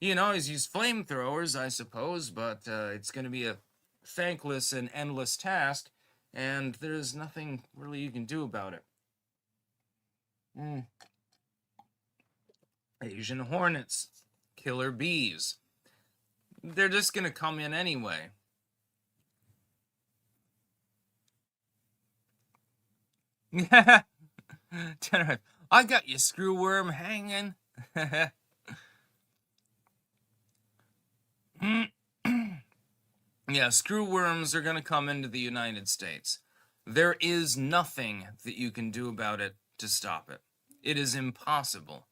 You know, he's used flamethrowers, I suppose, but it's going to be a thankless and endless task, and there's nothing really you can do about it. Asian hornets, killer bees. They're just going to come in anyway. I got you, screwworm, hanging. Yeah, screwworms are going to come into the United States. There is nothing that you can do about it to stop it. It is impossible.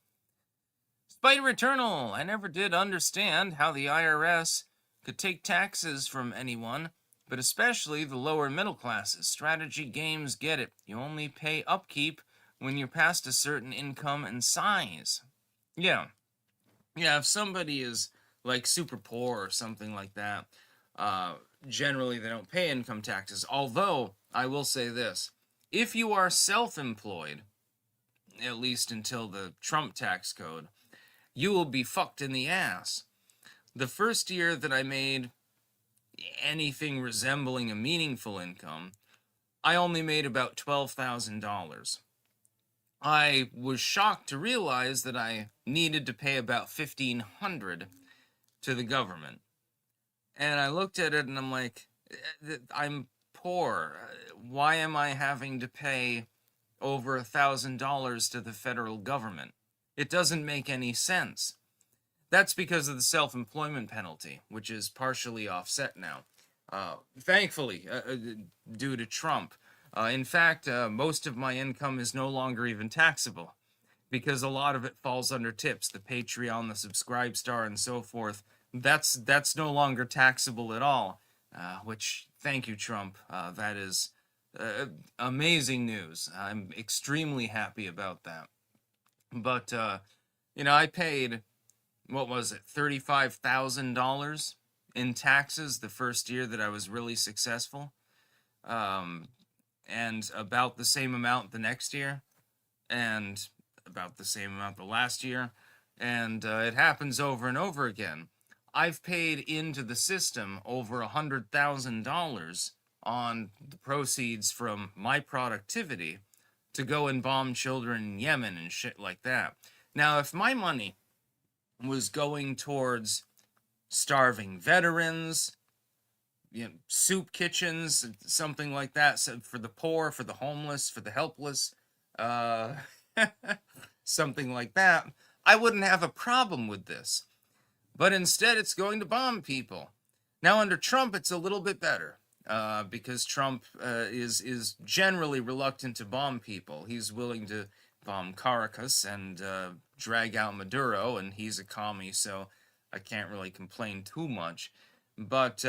Spider Eternal, I never did understand how the IRS could take taxes from anyone, but especially the lower middle classes. Strategy games get it. You only pay upkeep when you're past a certain income and size. Yeah. Yeah, if somebody is like super poor or something like that, generally they don't pay income taxes. Although, I will say this, if you are self-employed, at least until the Trump tax code, you will be fucked in the ass. The first year that I made anything resembling a meaningful income, I only made about $12,000. I was shocked to realize that I needed to pay about $1,500 to the government. And I looked at it and I'm like, I'm poor. Why am I having to pay over $1,000 to the federal government? It doesn't make any sense. That's because of the self-employment penalty, which is partially offset now. Thankfully, due to Trump. In fact, most of my income is no longer even taxable because a lot of it falls under tips, the Patreon, the Subscribe Star, and so forth. That's no longer taxable at all, which, thank you, Trump. That is amazing news. I'm extremely happy about that. But, you know, I paid, what was it, $35,000 in taxes the first year that I was really successful. And about the same amount the next year, and about the same amount the last year, and it happens over and over again. I've paid into the system over $100,000 on the proceeds from my productivity to go and bomb children in Yemen and shit like that. Now, if my money was going towards starving veterans, you know, soup kitchens, something like that, so for the poor, for the homeless, for the helpless, something like that, I wouldn't have a problem with this. But instead, it's going to bomb people. Now, under Trump, it's a little bit better, because Trump is generally reluctant to bomb people. He's willing to bomb Caracas and drag out Maduro, and he's a commie, so I can't really complain too much. But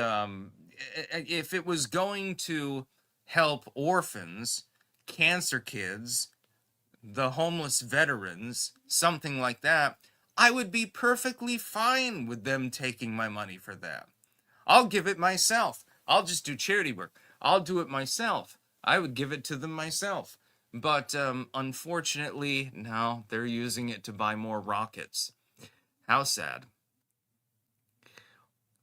if it was going to help orphans, cancer kids, the homeless veterans, something like that, I would be perfectly fine with them taking my money for that. I'll give it myself. I'll just do charity work. I'll do it myself. I would give it to them myself. But unfortunately, no, they're using it to buy more rockets. How sad.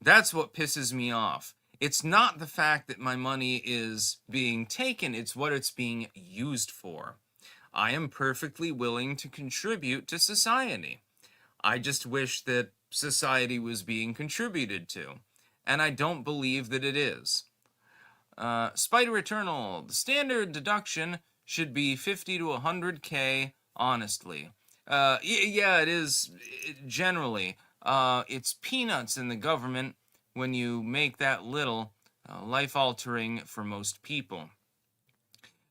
That's what pisses me off. It's not the fact that my money is being taken, it's what it's being used for. I am perfectly willing to contribute to society. I just wish that society was being contributed to. And I don't believe that it is. Spider Eternal, the standard deduction should be 50 to 100K, honestly. Yeah, it is generally. It's peanuts in the government when you make that little, life-altering for most people.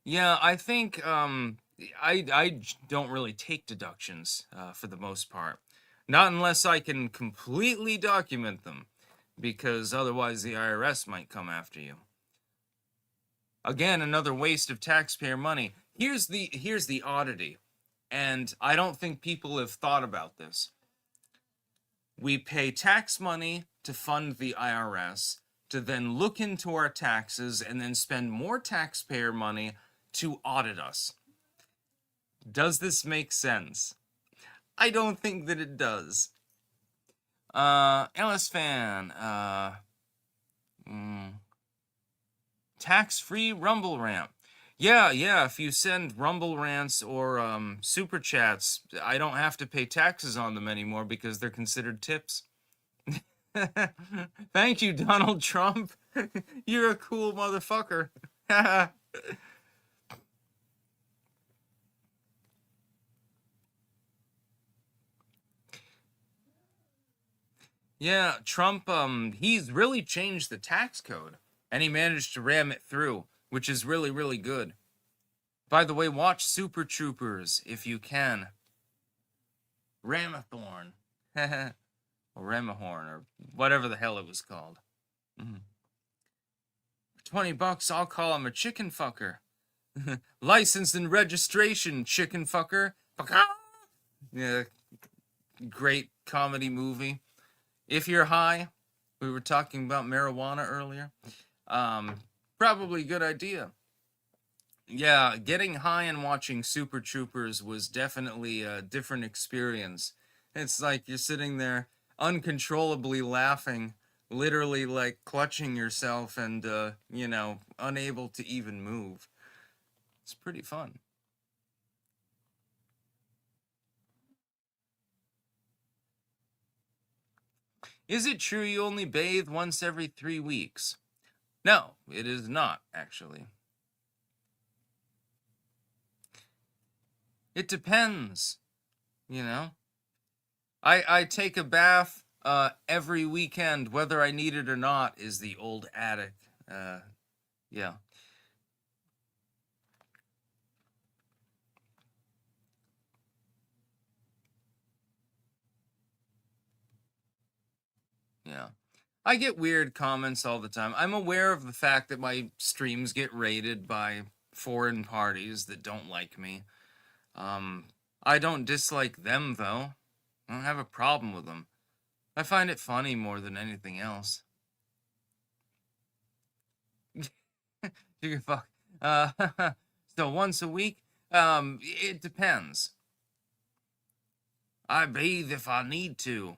Yeah, I think I don't really take deductions for the most part. Not unless I can completely document them, because otherwise the IRS might come after you. Again, another waste of taxpayer money. Here's the oddity, and I don't think people have thought about this. We pay tax money to fund the IRS, to then look into our taxes and then spend more taxpayer money to audit us. Does this make sense? I don't think that it does. Ellis fan, tax-free Rumble rant. Yeah, if you send Rumble rants or super chats, I don't have to pay taxes on them anymore because they're considered tips. Thank you, Donald Trump. You're a cool motherfucker. Yeah, Trump, he's really changed the tax code, and he managed to ram it through, which is really, really good. By the way, watch Super Troopers if you can. Ramathorn. Or Ramahorn, or whatever the hell it was called. For $20, I'll call him a chicken fucker. License and registration, chicken fucker. Yeah, great comedy movie. If you're high, we were talking about marijuana earlier. Probably a good idea. Yeah, getting high and watching Super Troopers was definitely a different experience. It's like you're sitting there uncontrollably laughing, literally like clutching yourself and, unable to even move. It's pretty fun. Is it true you only bathe once every 3 weeks? No, it is not, actually. It depends, you know? I take a bath every weekend, whether I need it or not, is the old addict. Yeah. Yeah. I get weird comments all the time. I'm aware of the fact that my streams get raided by foreign parties that don't like me. I don't dislike them, though. I don't have a problem with them. I find it funny more than anything else. You can fuck. So once a week? It depends. I bathe if I need to.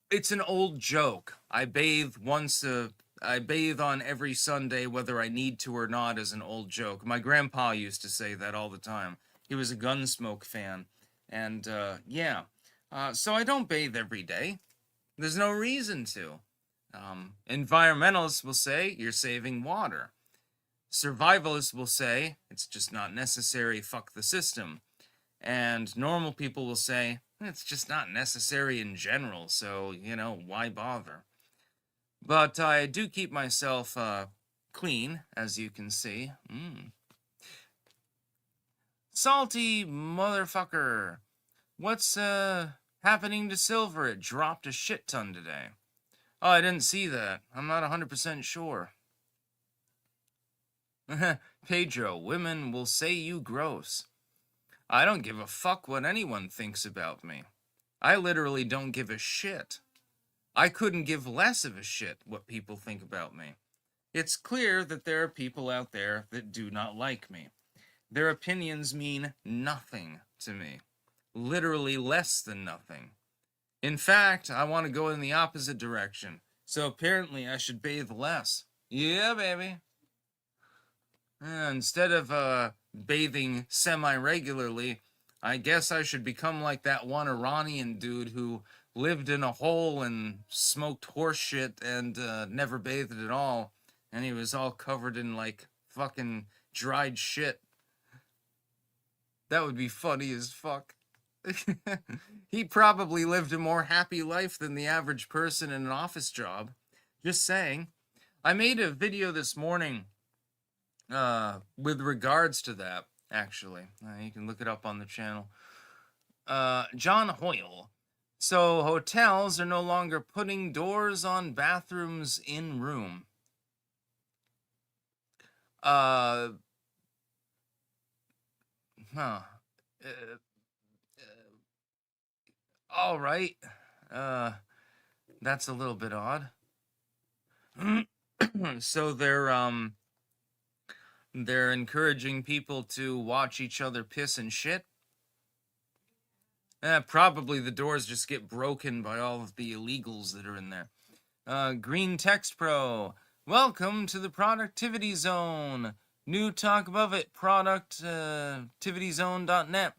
It's an old joke. I bathe on every Sunday, whether I need to or not, is an old joke. My grandpa used to say that all the time. He was a Gunsmoke fan. And, yeah. So I don't bathe every day. There's no reason to. Environmentalists will say you're saving water. Survivalists will say it's just not necessary, fuck the system. And normal people will say it's just not necessary in general, so, why bother? But I do keep myself clean, as you can see. Salty motherfucker. What's happening to silver? It dropped a shit ton today. Oh, I didn't see that. I'm not 100% sure. Pedro, women will say you gross. I don't give a fuck what anyone thinks about me. I literally don't give a shit. I couldn't give less of a shit what people think about me. It's clear that there are people out there that do not like me. Their opinions mean nothing to me. Literally less than nothing. In fact, I want to go in the opposite direction. So apparently I should bathe less. Yeah, baby. Instead of bathing semi-regularly, I guess I should become like that one Iranian dude who lived in a hole and smoked horse shit and never bathed at all. And he was all covered in like fucking dried shit. That would be funny as fuck. He probably lived a more happy life than the average person in an office job. Just saying. I made a video this morning with regards to that, actually. You can look it up on the channel. John Hoyle. So hotels are no longer putting doors on bathrooms in room. Uh, huh. Uh, all right. Uh, that's a little bit odd. So they're encouraging people to watch each other piss and shit. Probably the doors just get broken by all of the illegals that are in there. Green Text Pro. Welcome to the Productivity Zone. New talk above it. Productivityzone.net.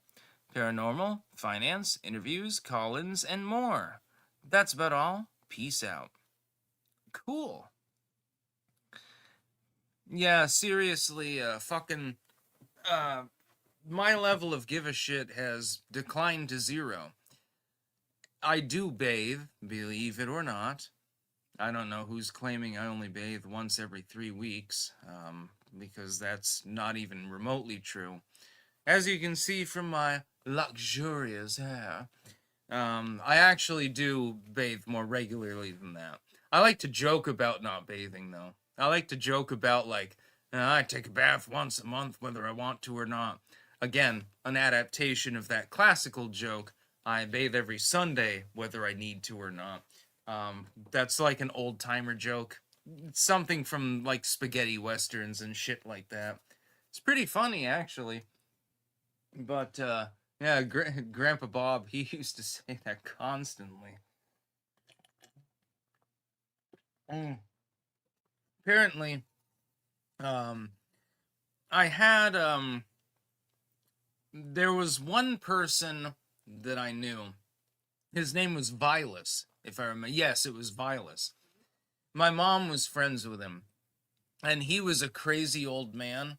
Paranormal, finance, interviews, call-ins, and more. That's about all. Peace out. Cool. Yeah, seriously, fucking, my level of give a shit has declined to 0. I do bathe, believe it or not. I don't know who's claiming I only bathe once every 3 weeks, because that's not even remotely true. As you can see from my luxurious hair, I actually do bathe more regularly than that. I like to joke about not bathing, though. I like to joke about, like, I take a bath once a month whether I want to or not. Again, an adaptation of that classical joke, I bathe every Sunday whether I need to or not. That's like an old-timer joke. It's something from, like, spaghetti westerns and shit like that. It's pretty funny, actually. But, yeah, Grandpa Bob, he used to say that constantly. Apparently, um, I had, there was one person that I knew. His name was Vilas, if I remember. Yes, it was Vilas. My mom was friends with him, and he was a crazy old man.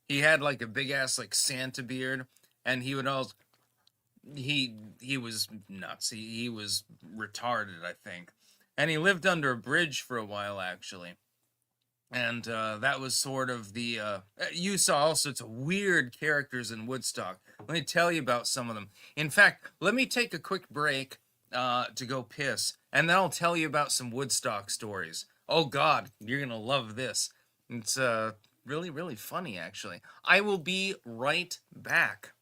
He had like a big ass like Santa beard, and he would always he was nuts. He was retarded, I think, and he lived under a bridge for a while actually. And that was sort of the you saw all sorts of weird characters in Woodstock. Let me tell you about some of them. In fact, let me take a quick break to go piss, and then I'll tell you about some Woodstock stories. Oh God, you're gonna love this. It's really really funny actually. I will be right back.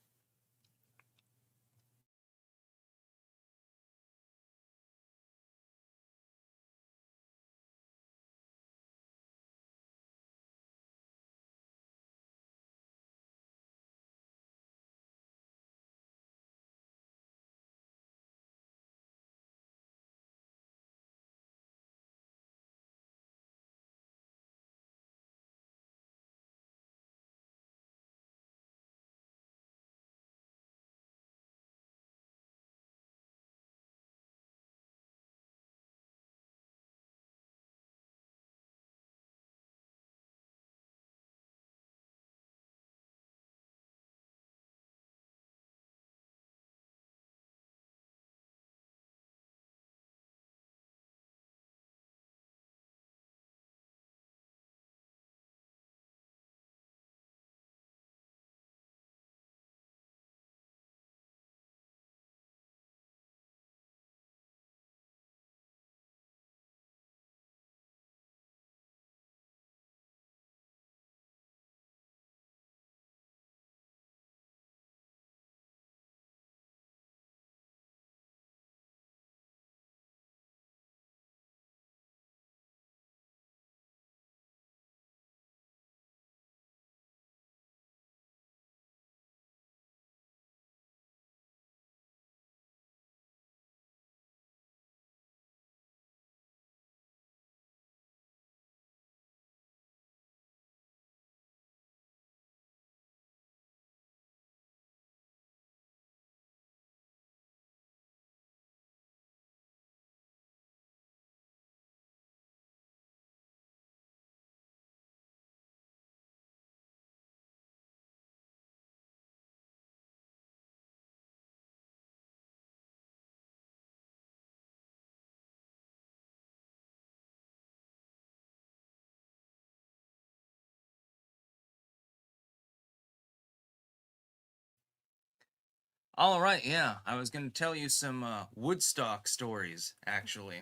All right, yeah, I was going to tell you some Woodstock stories, actually.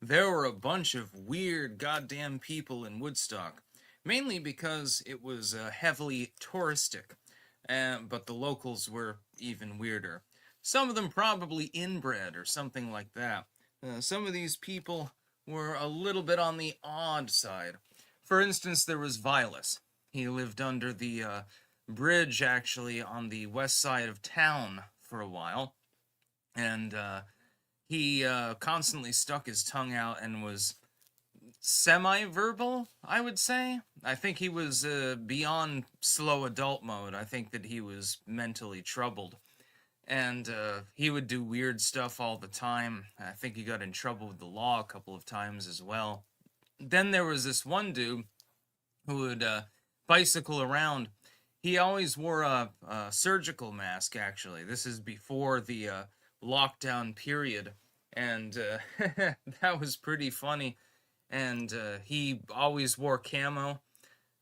There were a bunch of weird goddamn people in Woodstock, mainly because it was heavily touristic, but the locals were even weirder. Some of them probably inbred or something like that. Some of these people were a little bit on the odd side. For instance, there was Vilas. He lived under the bridge, actually, on the west side of town for a while, and he constantly stuck his tongue out and was semi-verbal, I would say. I think he was beyond slow adult mode. I think that he was mentally troubled. And he would do weird stuff all the time. I think he got in trouble with the law a couple of times as well. Then there was this one dude who would bicycle around. He always wore a surgical mask, actually. This is before the lockdown period. And that was pretty funny. And he always wore camo.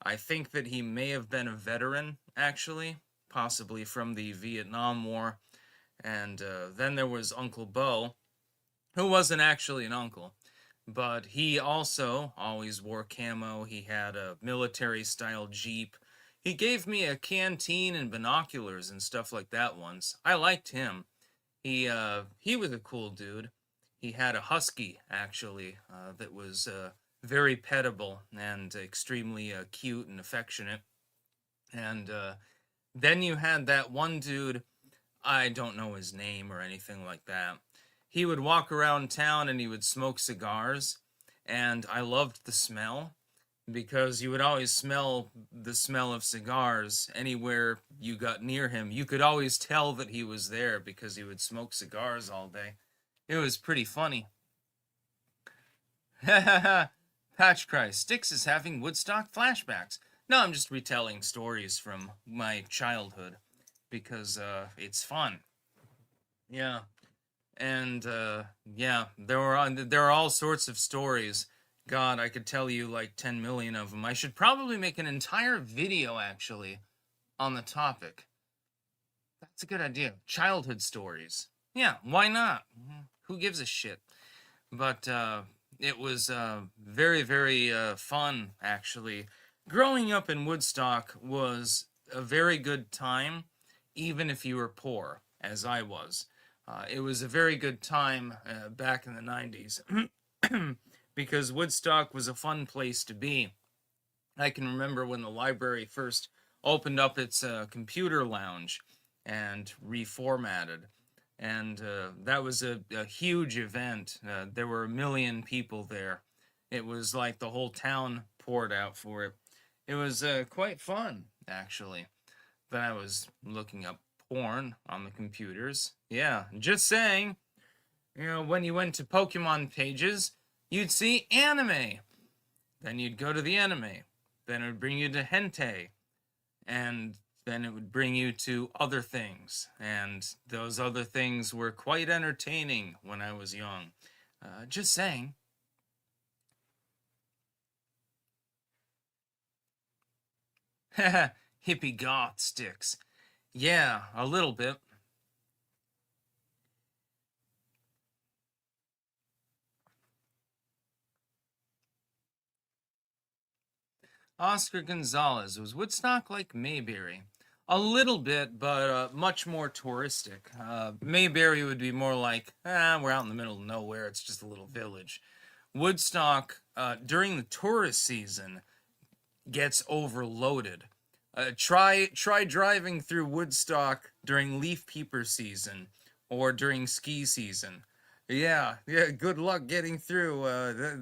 I think that he may have been a veteran, actually, possibly from the Vietnam War. And then there was Uncle Bo, who wasn't actually an uncle, but he also always wore camo. He had a military style Jeep. He gave me a canteen and binoculars and stuff like that once. I liked him. He was a cool dude. He had a husky, actually, that was very pettable and extremely cute and affectionate. And then you had that one dude, I don't know his name or anything like that. He would walk around town and he would smoke cigars, and I loved the smell because you would always smell the smell of cigars anywhere you got near him. You could always tell that he was there because he would smoke cigars all day. It was pretty funny. Patch cries, Styx is having Woodstock flashbacks. No, I'm just retelling stories from my childhood because it's fun. Yeah. And yeah, there are all sorts of stories. God, I could tell you like 10 million of them. I should probably make an entire video actually on the topic. That's a good idea. Childhood stories. Yeah, why not? Who gives a shit? But it was very, very fun, actually. Growing up in Woodstock was a very good time, even if you were poor, as I was. It was a very good time back in the 90s because Woodstock was a fun place to be. I can remember when the library first opened up its computer lounge and reformatted. And that was a huge event. There were a million people there. It was like the whole town poured out for it. It was quite fun, actually. Then I was looking up porn on the computers. Yeah, just saying. You know, when you went to Pokemon pages, you'd see anime. Then you'd go to the anime. Then it would bring you to hentai. And then it would bring you to other things. And those other things were quite entertaining when I was young. Just saying. Hippie goth sticks. Yeah, a little bit. Oscar Gonzalez, was Woodstock like Mayberry? A little bit, but much more touristic. Mayberry would be more like, we're out in the middle of nowhere. It's just a little village. Woodstock, during the tourist season, gets overloaded. Try driving through Woodstock during leaf peeper season or during ski season. Yeah, yeah. Good luck getting through.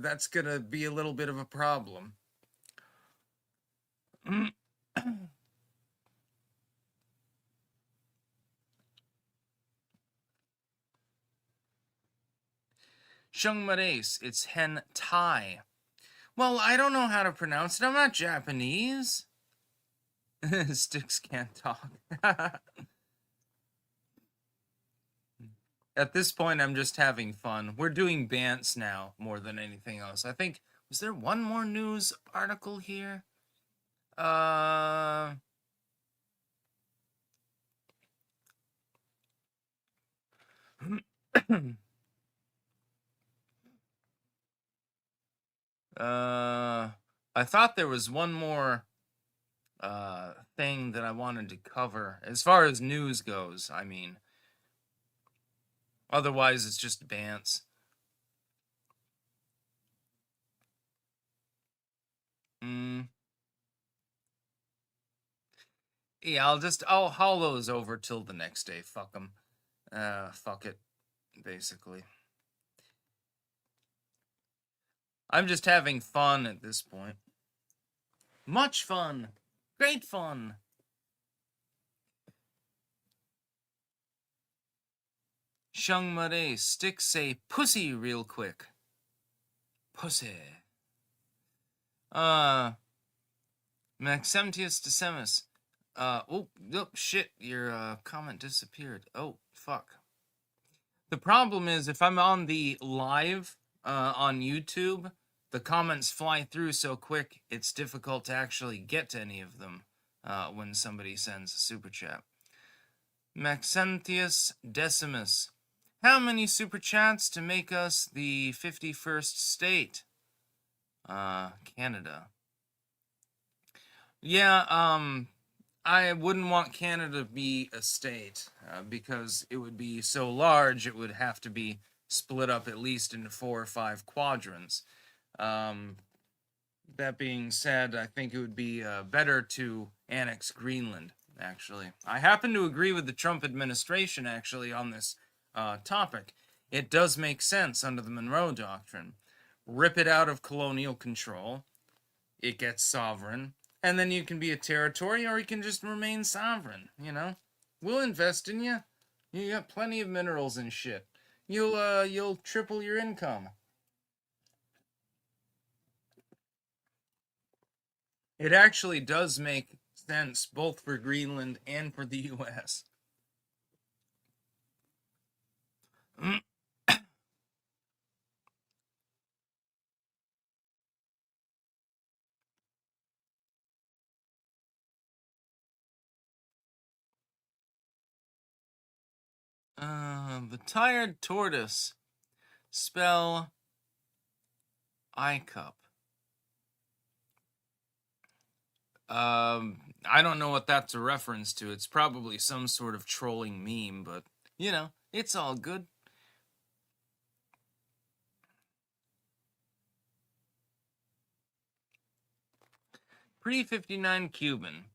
That's gonna be a little bit of a problem. Shung Mares, it's hentai. Well, I don't know how to pronounce it. I'm not Japanese. Sticks can't talk. At this point, I'm just having fun. We're doing bants now more than anything else. I think, was there one more news article here? Uh, I thought there was one more thing that I wanted to cover as far as news goes. I mean, otherwise it's just bants. Mm. Yeah, I'll haul those over till the next day. Fuck them. Fuck it, basically. I'm just having fun at this point. Much fun. Great fun. Shung Mare, stick say pussy real quick. Pussy. Maxentius Decimus. Oh, shit, your comment disappeared. Oh, fuck. The problem is if I'm on the live on YouTube, the comments fly through so quick, it's difficult to actually get to any of them when somebody sends a super chat. Maxentius Decimus. How many super chats to make us the 51st state? Canada. Yeah, I wouldn't want Canada to be a state because it would be so large it would have to be split up at least into 4 or 5 quadrants. That being said, I think it would be better to annex Greenland, actually. I happen to agree with the Trump administration, actually, on this topic. It does make sense under the Monroe Doctrine. Rip it out of colonial control, it gets sovereign, and then you can be a territory or you can just remain sovereign, you know? We'll invest in you. You got plenty of minerals and shit. You'll triple your income. It actually does make sense both for Greenland and for the US. The tired tortoise. Spell I cup. I don't know what that's a reference to. It's probably some sort of trolling meme, but you know, it's all good. Pre-59 Cuban.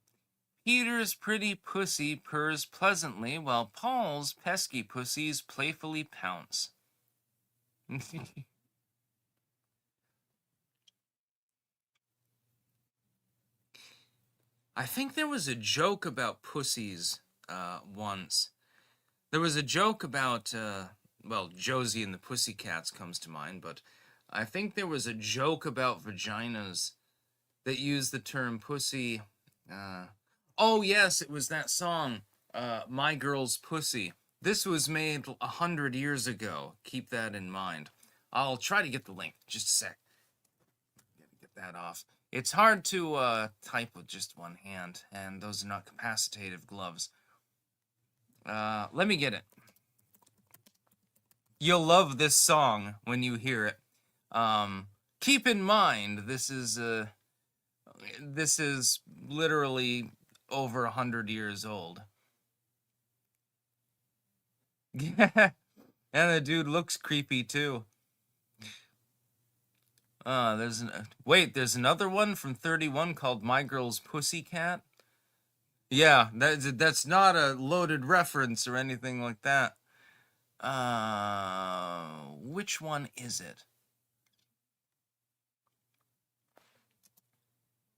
Peter's pretty pussy purrs pleasantly while Paul's pesky pussies playfully pounce. I think there was a joke about pussies once. There was a joke about, well, Josie and the Pussycats comes to mind, but I think there was a joke about vaginas that used the term pussy. Oh, yes, it was that song, My Girl's Pussy. This was made 100 years ago. Keep that in mind. I'll try to get the link. Just a sec. Get that off. It's hard to type with just one hand, and those are not capacitative gloves. Let me get it. You'll love this song when you hear it. Keep in mind, this is literally over 100 years old. And the dude looks creepy too. There's another one from 31 called My Girl's Pussycat. Yeah, that's not a loaded reference or anything like that. Which one is it?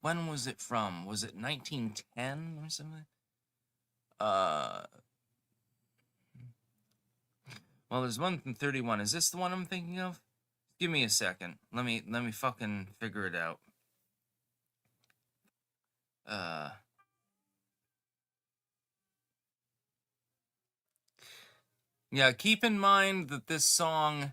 When was it from? Was it 1910 or something? Well, there's one from 31. Is this the one I'm thinking of? Give me a second. Let me fucking figure it out. Yeah, keep in mind that this song,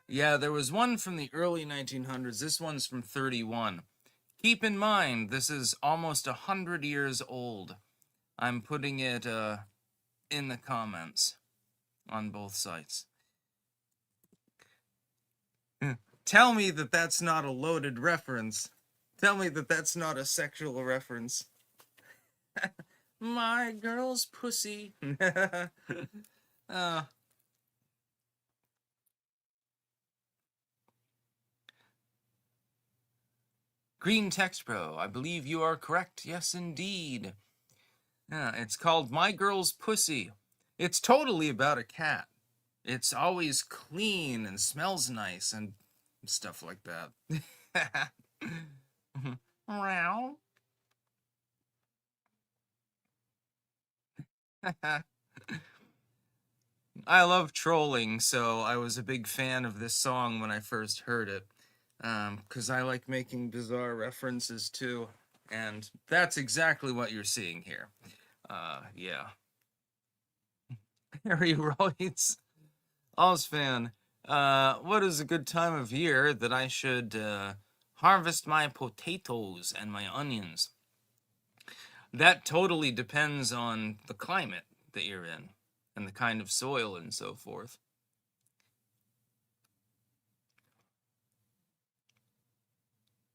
Yeah, there was one from the early 1900s. This one's from 31. Keep in mind, this is almost 100 years old. I'm putting it in the comments on both sites. Tell me that that's not a loaded reference. Tell me that that's not a sexual reference. My girl's pussy. uh, Green Text Pro, I believe you are correct. Yes, indeed. It's called My Girl's Pussy. It's totally about a cat. It's always clean and smells nice and stuff like that. Meow. I love trolling, so I was a big fan of this song when I first heard it. Because I like making bizarre references too. And that's exactly what you're seeing here. Yeah. Harry writes, Oz fan, what is a good time of year that I should harvest my potatoes and my onions? That totally depends on the climate that you're in and the kind of soil and so forth.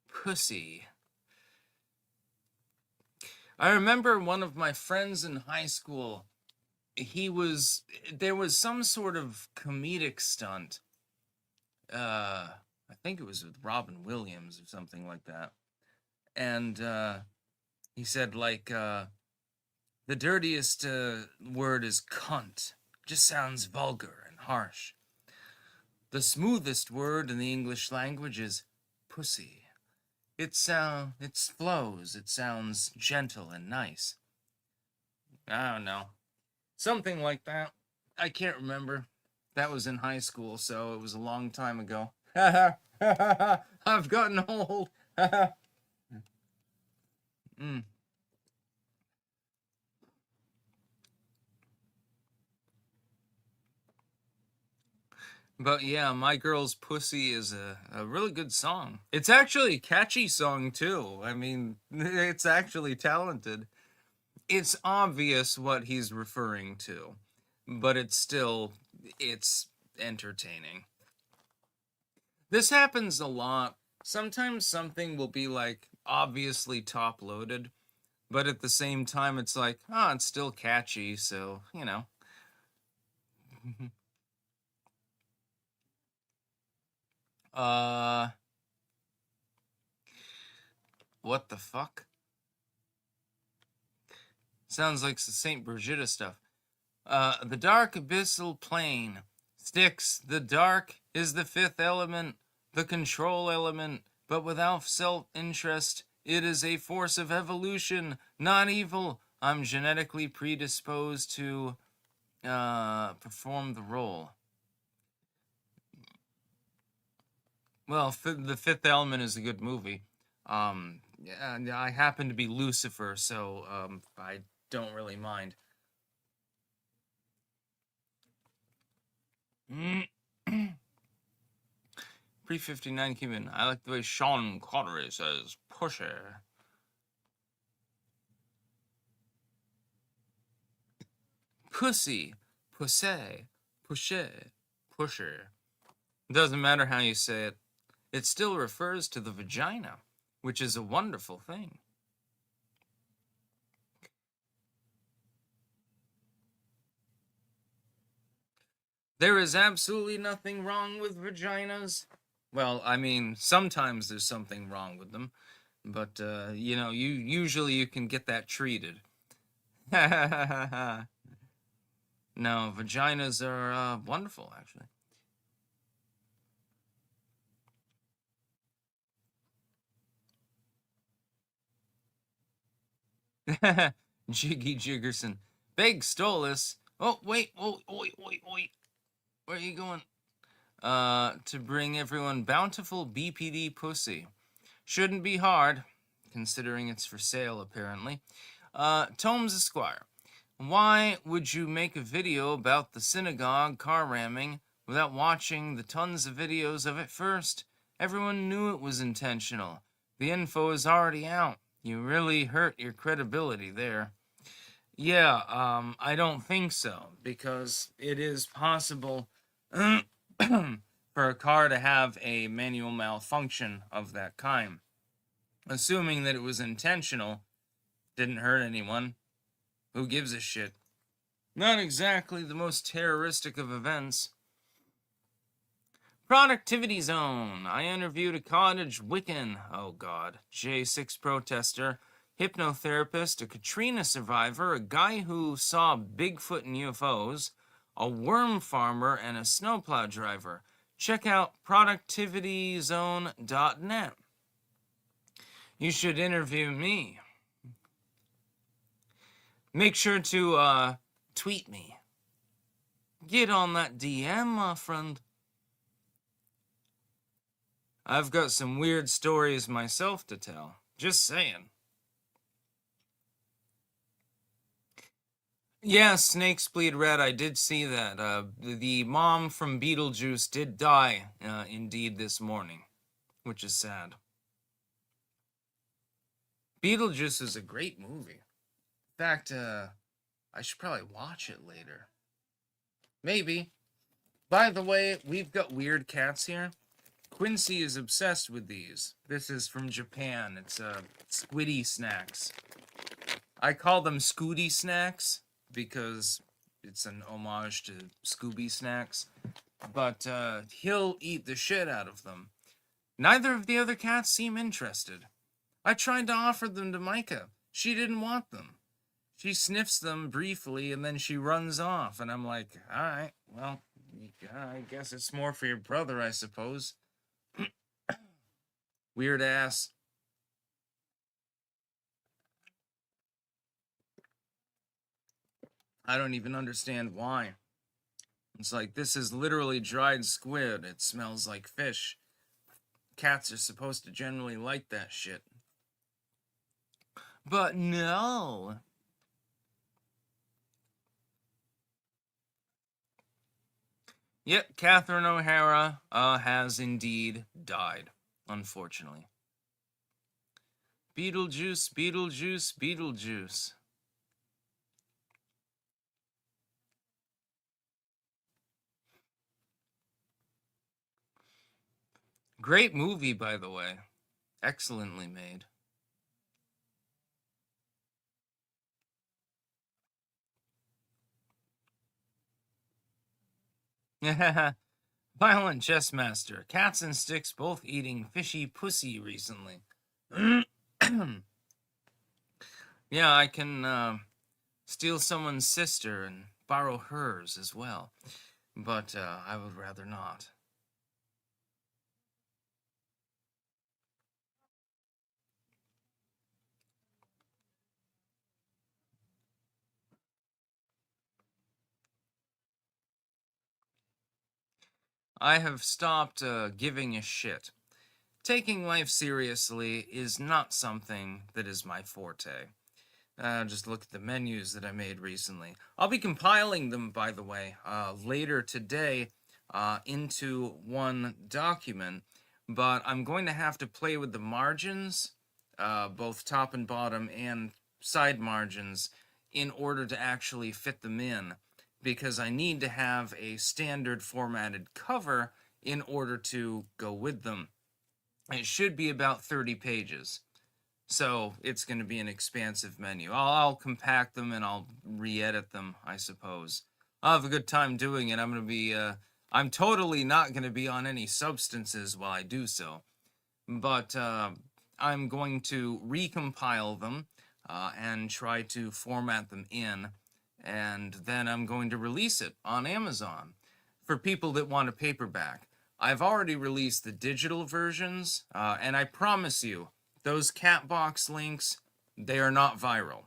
Pussy. I remember one of my friends in high school, there was some sort of comedic stunt. I think it was with Robin Williams or something like that. And he said, like, the dirtiest word is cunt. Just sounds vulgar and harsh. The smoothest word in the English language is pussy. It flows. It sounds gentle and nice. I don't know. Something like that. I can't remember. That was in high school, so it was a long time ago. I've gotten old. mm. But yeah, My Girl's Pussy is a really good song. It's actually a catchy song, too. I mean, it's actually talented. It's obvious what he's referring to, but it's entertaining. This happens a lot. Sometimes something will be like obviously top loaded, but at the same time it's like, oh, it's still catchy, so, you know. uh what the fuck? Sounds like some St. Brigida stuff. The dark abyssal plane. Sticks, the dark is the fifth element, the control element, but without self-interest, it is a force of evolution, not evil. I'm genetically predisposed to perform the role. Well, The Fifth Element is a good movie. Yeah, I happen to be Lucifer, so I don't really mind. Pre-59 came in. I like the way Sean Connery says, pusher. Pussy, pussy, pusher, pusher. Doesn't matter how you say it. It still refers to the vagina, which is a wonderful thing. There is absolutely nothing wrong with vaginas. Well, I mean, sometimes there's something wrong with them, but you know, you can get that treated. No, vaginas are wonderful, actually. Jiggy Jiggerson. Big Stolas. Oh, wait, oh, wait, wait, wait. Where are you going? To bring everyone bountiful BPD pussy. Shouldn't be hard, considering it's for sale, apparently. Tomes Esquire. Why would you make a video about the synagogue car ramming Without watching the tons of videos of it first, everyone knew it was intentional. The info is already out. You really hurt your credibility there. Yeah, I don't think so, because it is possible for a car to have a manual malfunction of that kind. Assuming that it was intentional, didn't hurt anyone. Who gives a shit? Not exactly the most terroristic of events. Productivity Zone. I interviewed a cottage Wiccan, oh god, J6 protester, hypnotherapist, a Katrina survivor, a guy who saw Bigfoot and UFOs, a worm farmer, and a snowplow driver. Check out productivityzone.net. You should interview me. Make sure to tweet me. Get on that DM, my friend. I've got some weird stories myself to tell. Just saying. Yeah, snakes bleed red. I did see that. The mom from Beetlejuice did die, indeed, this morning, which is sad. Beetlejuice is a great movie. In fact, I should probably watch it later. Maybe. By the way, we've got weird cats here. Quincy is obsessed with these. This is from Japan. It's squiddy snacks. I call them Scooty snacks because it's an homage to Scooby snacks. But he'll eat the shit out of them. Neither of the other cats seem interested. I tried to offer them to Micah. She didn't want them. She sniffs them briefly and then she runs off. And I'm like, alright, well, I guess it's more for your brother, I suppose. Weird ass. I don't even understand why. It's like, this is literally dried squid. It smells like fish. Cats are supposed to generally like that shit. But no. Yep, Catherine O'Hara has indeed died, unfortunately. Beetlejuice, Beetlejuice, Beetlejuice. Great movie, by the way. Excellently made. Violent Chess Master. Cats and sticks both eating fishy pussy recently. Yeah, I can steal someone's sister and borrow hers as well. But I would rather not. I have stopped giving a shit. Taking life seriously is not something that is my forte. Just look at the menus that I made recently. I'll be compiling them, by the way, later today into one document, but I'm going to have to play with the margins, both top and bottom, and side margins, in order to actually fit them in, because I need to have a standard formatted cover in order to go with them. It should be about 30 pages. So it's going to be an expansive menu. I'll compact them and I'll re-edit them, I suppose. I'll have a good time doing it. I'm totally not going to be on any substances while I do so. But I'm going to recompile them and try to format them in. And then I'm going to release it on Amazon for people that want a paperback. I've already released the digital versions, and I promise you, those Catbox links, they are not viral.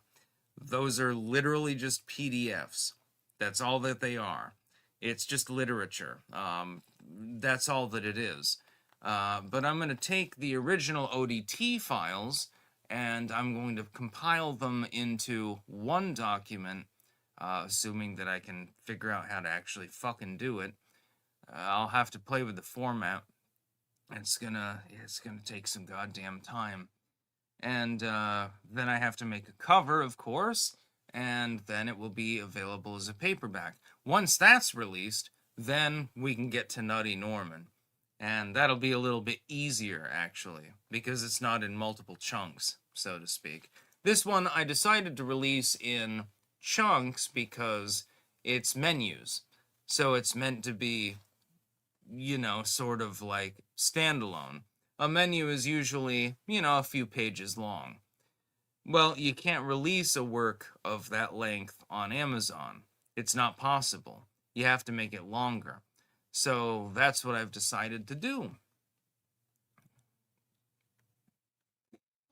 Those are literally just PDFs. That's all that they are. It's just literature. That's all that it is. But I'm going to take the original ODT files and I'm going to compile them into one document, assuming that I can figure out how to actually fucking do it. I'll have to play with the format. It's gonna take some goddamn time. And then I have to make a cover, of course, and then it will be available as a paperback. Once that's released, then we can get to Nutty Norman. And that'll be a little bit easier, actually, because it's not in multiple chunks, so to speak. This one I decided to release in chunks because it's menus. So it's meant to be, sort of like standalone. A menu is usually, a few pages long. Well, you can't release a work of that length on Amazon. It's not possible. You have to make it longer. So that's what I've decided to do.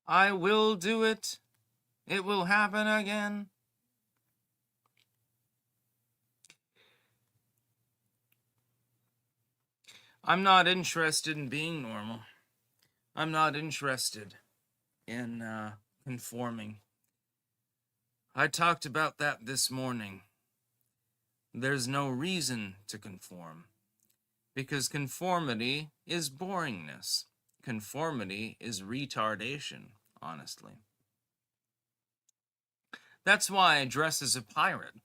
I will do it. It will happen again. I'm not interested in being normal. I'm not interested in conforming. I talked about that this morning. There's no reason to conform, because conformity is boringness. Conformity is retardation, honestly. That's why I dress as a pirate.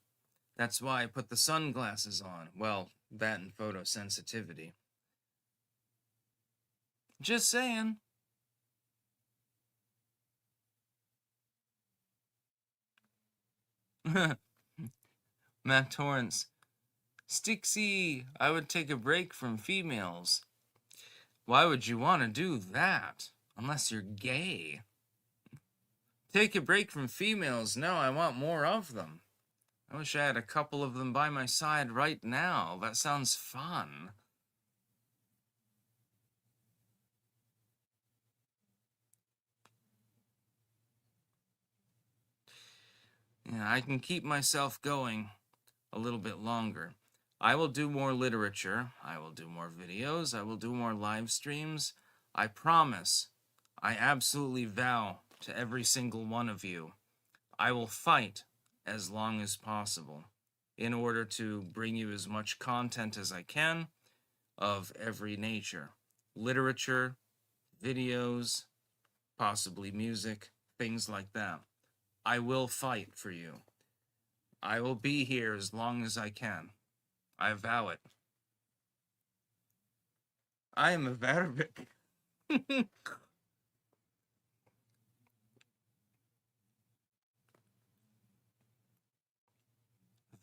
That's why I put the sunglasses on. Well, that and photosensitivity. Just saying. Matt Torrance. Stixie, I would take a break from females. Why would you want to do that? Unless you're gay. Take a break from females? No, I want more of them. I wish I had a couple of them by my side right now. That sounds fun. Yeah, I can keep myself going a little bit longer. I will do more literature. I will do more videos. I will do more live streams. I promise. I absolutely vow to every single one of you. I will fight as long as possible in order to bring you as much content as I can of every nature. Literature, videos, possibly music, things like that. I will fight for you. I will be here as long as I can. I vow it. I am a Varvik.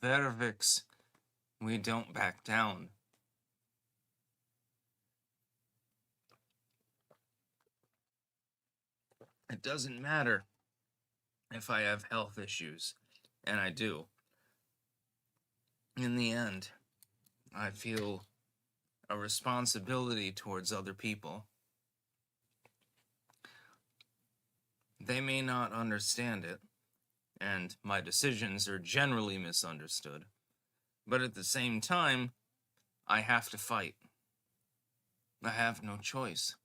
Varviks, we don't back down. It doesn't matter if I have health issues, and I do. In the end, I feel a responsibility towards other people. They may not understand it, and my decisions are generally misunderstood. But at the same time, I have to fight. I have no choice.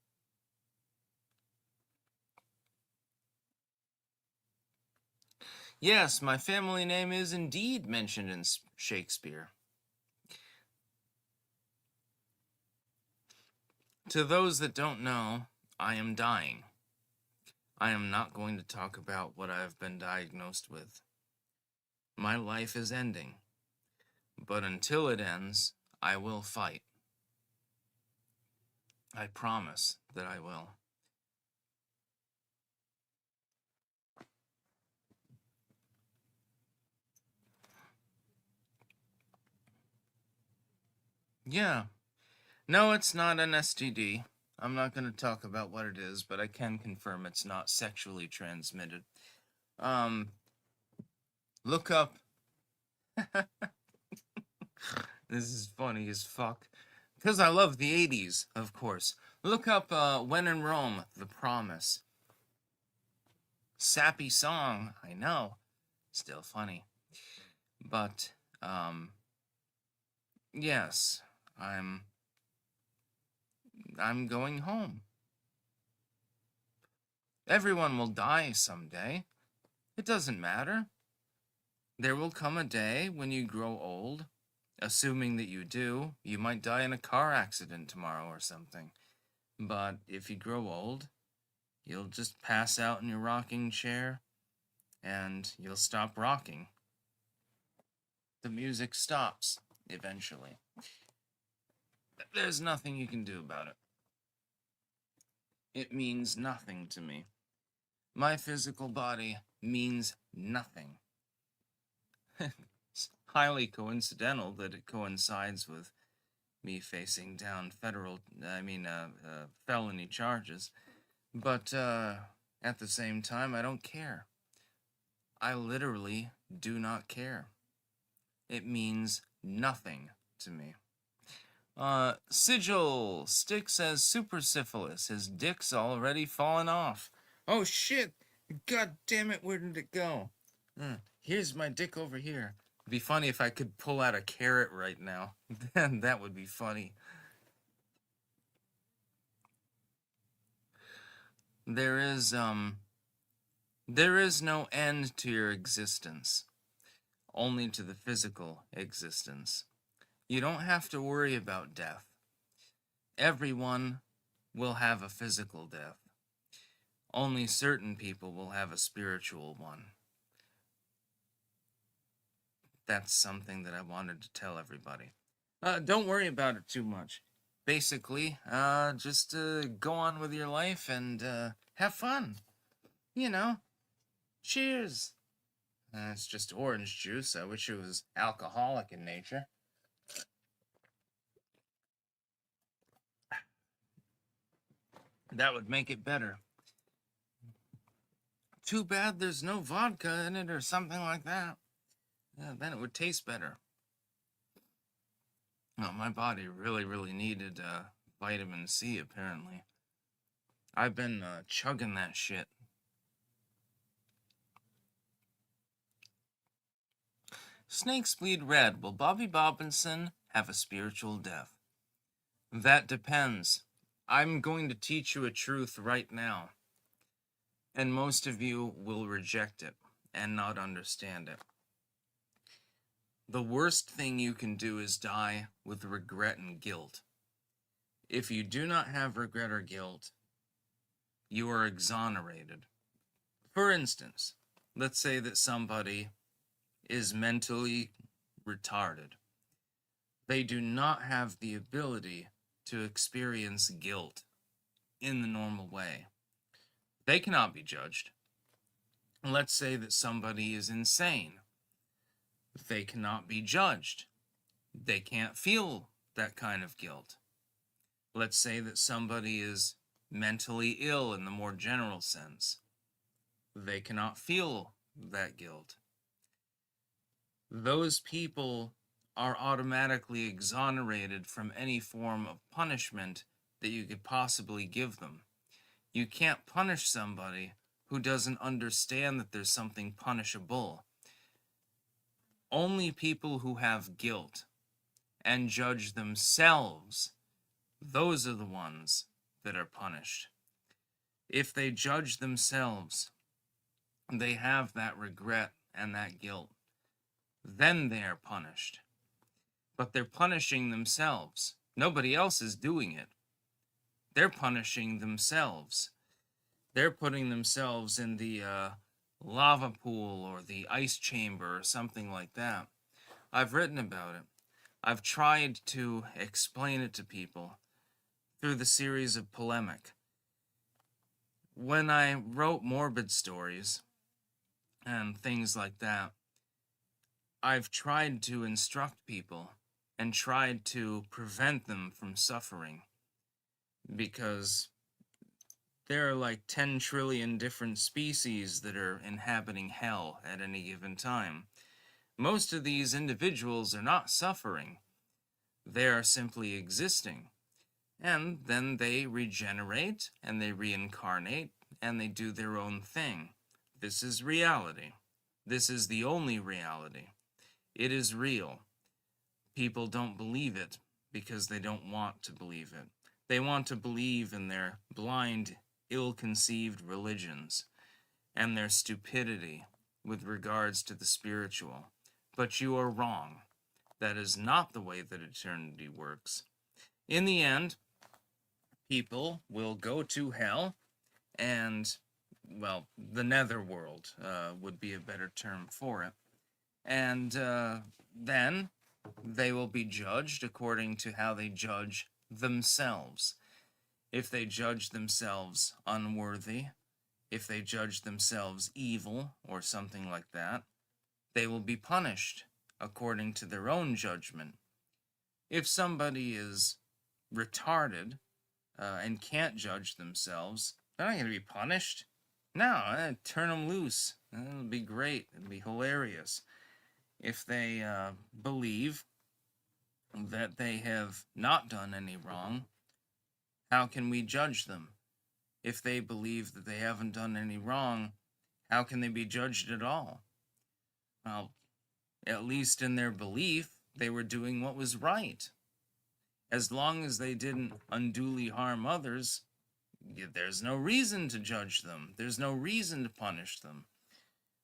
Yes, my family name is indeed mentioned in Shakespeare. To those that don't know, I am dying. I am not going to talk about what I have been diagnosed with. My life is ending. But until it ends, I will fight. I promise that I will. Yeah. No, it's not an STD. I'm not going to talk about what it is, but I can confirm it's not sexually transmitted. Look up. This is funny as fuck. Because I love the 80s, of course. Look up When in Rome, The Promise. Sappy song, I know. Still funny. But, yes, I'm going home. Everyone will die someday. It doesn't matter. There will come a day when you grow old Assuming that you do, you might die in a car accident tomorrow or something. But if you grow old, you'll just pass out in your rocking chair and you'll stop rocking. The music stops eventually. There's nothing you can do about it. It means nothing to me. My physical body means nothing. It's highly coincidental that it coincides with me facing down felony charges. But at the same time, I don't care. I literally do not care. It means nothing to me. Sigil. Stick says super syphilis. His dick's already fallen off. Oh shit! God damn it, where did it go? Here's my dick over here. It'd be funny if I could pull out a carrot right now. Then that would be funny. There is no end to your existence, only to the physical existence. You don't have to worry about death. Everyone will have a physical death. Only certain people will have a spiritual one. That's something that I wanted to tell everybody. Don't worry about it too much. Basically, just go on with your life and have fun. You know, cheers. It's just orange juice. I wish it was alcoholic in nature. That would make it better. Too bad there's no vodka in it or something like that. Yeah, then it would taste better. Oh, my body really needed vitamin C, apparently. I've been chugging that shit. Snakes bleed red. Will Bobby Robinson have a spiritual death? That depends. I'm going to teach you a truth right now. And most of you will reject it and not understand it. The worst thing you can do is die with regret and guilt. If you do not have regret or guilt, you are exonerated. For instance, let's say that somebody is mentally retarded. They do not have the ability to experience guilt in the normal way. They cannot be judged. Let's say that somebody is insane. They cannot be judged. They can't feel that kind of guilt. Let's say that somebody is mentally ill in the more general sense. They cannot feel that guilt. Those people are automatically exonerated from any form of punishment that you could possibly give them. You can't punish somebody who doesn't understand that there's something punishable. Only people who have guilt and judge themselves, those are the ones that are punished. If they judge themselves, they have that regret and that guilt, then they are punished. But they're punishing themselves. Nobody else is doing it. They're punishing themselves. They're putting themselves in the lava pool or the ice chamber or something like that. I've written about it. I've tried to explain it to people through the series of polemic. When I wrote morbid stories and things like that, I've tried to instruct people and tried to prevent them from suffering, because there are like 10 trillion different species that are inhabiting hell at any given time. Most of these individuals are not suffering. They are simply existing. And then they regenerate, and they reincarnate, and they do their own thing. This is reality. This is the only reality. It is real. People don't believe it because they don't want to believe it. They want to believe in their blind, ill-conceived religions and their stupidity with regards to the spiritual. But you are wrong. That is not the way that eternity works. In the end, people will go to hell and, well, the netherworld would be a better term for it. And then they will be judged according to how they judge themselves. If they judge themselves unworthy, if they judge themselves evil or something like that, they will be punished according to their own judgment. If somebody is retarded and can't judge themselves, they're not going to be punished. No, turn them loose. It'll be great. It'll be hilarious. If they believe that they have not done any wrong, how can we judge them? If they believe that they haven't done any wrong, how can they be judged at all? Well, at least in their belief, they were doing what was right. As long as they didn't unduly harm others, there's no reason to judge them. There's no reason to punish them.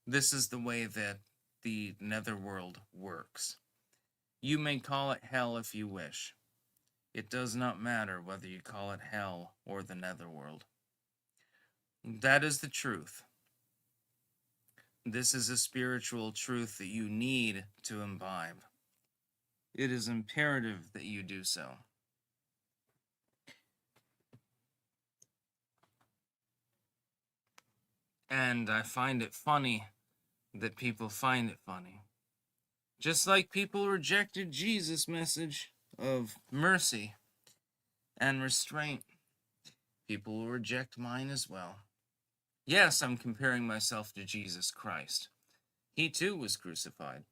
This is the way that the netherworld works. You may call it hell if you wish. It does not matter whether you call it hell or the netherworld. That is the truth. This is a spiritual truth that you need to imbibe. It is imperative that you do so. And I find it funny that people find it funny. Just like people rejected Jesus' message of mercy and restraint, people will reject mine as well. Yes, I'm comparing myself to Jesus Christ. He too was crucified.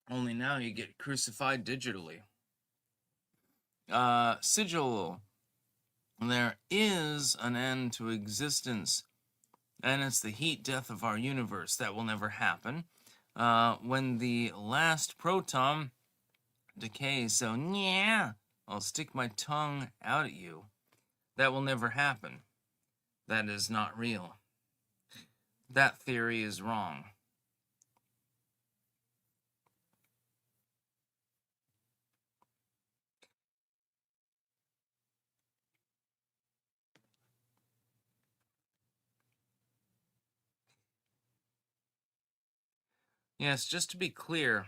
Only now you get crucified digitally. Sigil. There is an end to existence, and it's the heat death of our universe. That will never happen. When the last proton decays, so yeah, I'll stick my tongue out at you. That will never happen. That is not real. That theory is wrong. Yes, just to be clear,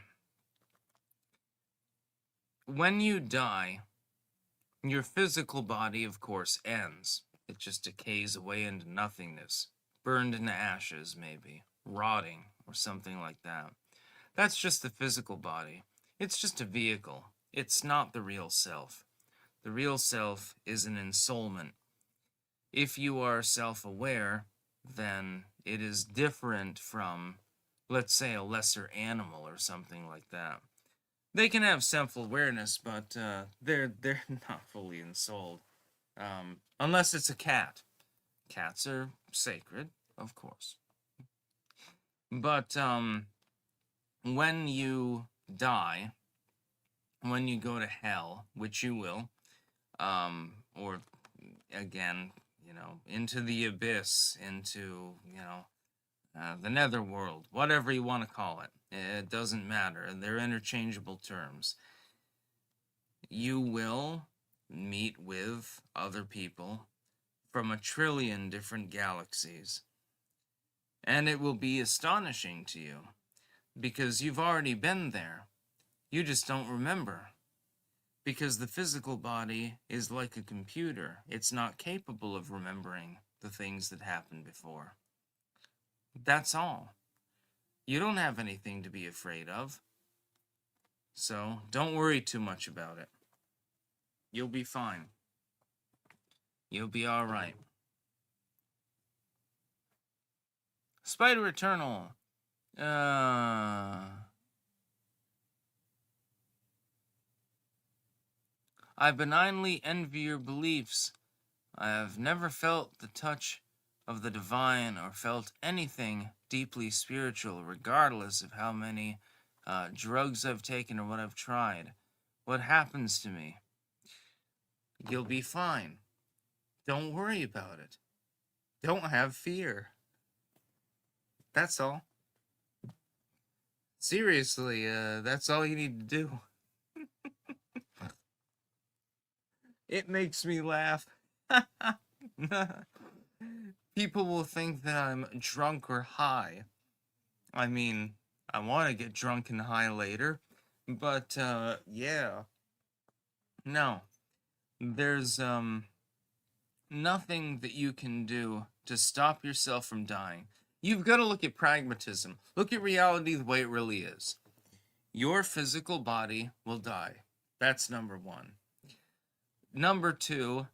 when you die, your physical body, of course, ends. It just decays away into nothingness, burned into ashes, maybe, rotting, or something like that. That's just the physical body. It's just a vehicle. It's not the real self. The real self is an ensoulment. If you are self-aware, then it is different from, let's say, a lesser animal or something like that. They can have self-awareness, but they're not fully ensouled. Unless it's a cat. Cats are sacred, of course. But when you die, when you go to hell, which you will, or again, into the abyss, into, the netherworld, whatever you want to call it. It doesn't matter. They're interchangeable terms. You will meet with other people from 1 trillion different galaxies. And it will be astonishing to you, because you've already been there. You just don't remember. Because the physical body is like a computer. It's not capable of remembering the things that happened before. That's all. You don't have anything to be afraid of. So don't worry too much about it. You'll be fine. You'll be alright. Spider Eternal. I benignly envy your beliefs. I have never felt the touch of the divine or felt anything deeply spiritual, regardless of how many drugs I've taken or what I've tried. What happens to me? You'll be fine. Don't worry about it. Don't have fear. That's all. Seriously, that's all you need to do. It makes me laugh. People will think that I'm drunk or high. I mean, I want to get drunk and high later, but yeah. No. There's nothing that you can do to stop yourself from dying. You've got to look at pragmatism. Look at reality the way it really is. Your physical body will die. That's number one. Number two,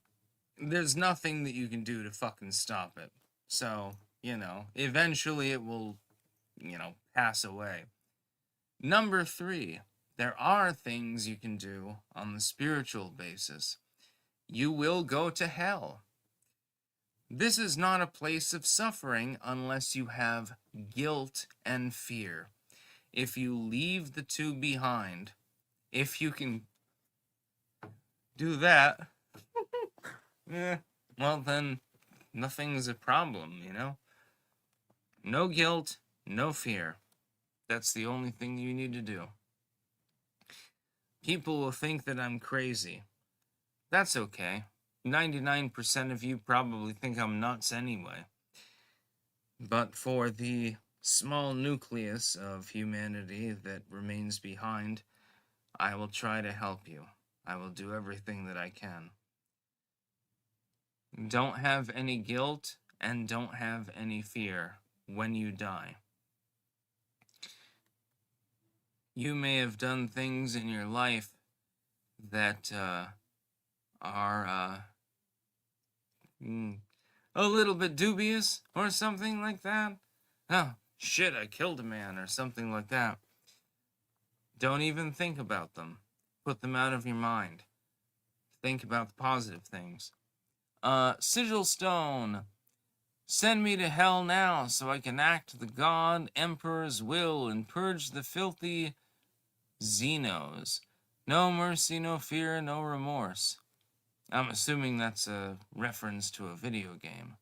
there's nothing that you can do to fucking stop it. So, eventually it will, pass away. Number three, there are things you can do on the spiritual basis. You will go to hell. This is not a place of suffering unless you have guilt and fear. If you leave the two behind, if you can do that, well then, nothing's a problem, No guilt, no fear. That's the only thing you need to do. People will think that I'm crazy. That's okay. 99% of you probably think I'm nuts anyway. But for the small nucleus of humanity that remains behind, I will try to help you. I will do everything that I can. Don't have any guilt and don't have any fear when you die. You may have done things in your life that are a little bit dubious or something like that. Oh, shit, I killed a man or something like that. Don't even think about them. Put them out of your mind. Think about the positive things. Sigil Stone. Send me to hell now so I can act the God Emperor's will and purge the filthy Xenos. No mercy, no fear, no remorse. I'm assuming that's a reference to a video game.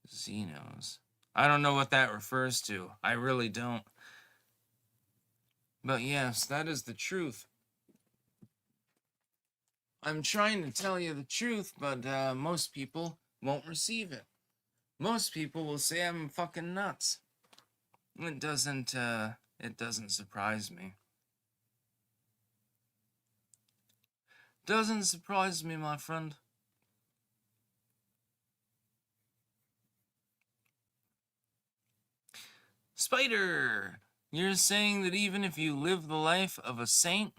Xenos. I don't know what that refers to. I really don't. But yes, that is the truth. I'm trying to tell you the truth, but most people won't receive it. Most people will say I'm fucking nuts. It doesn't surprise me. Doesn't surprise me, my friend. Spider! You're saying that even if you live the life of a saint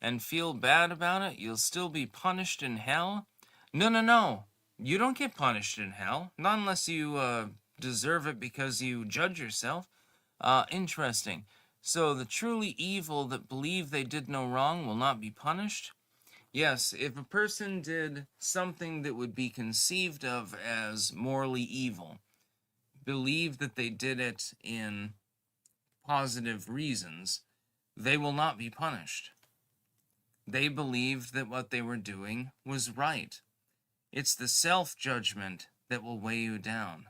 and feel bad about it, you'll still be punished in hell? No, no, no. You don't get punished in hell. Not unless you deserve it because you judge yourself. Interesting. So the truly evil that believe they did no wrong will not be punished? Yes, if a person did something that would be conceived of as morally evil, believe that they did it in positive reasons, they will not be punished. They believed that what they were doing was right. It's the self-judgment that will weigh you down.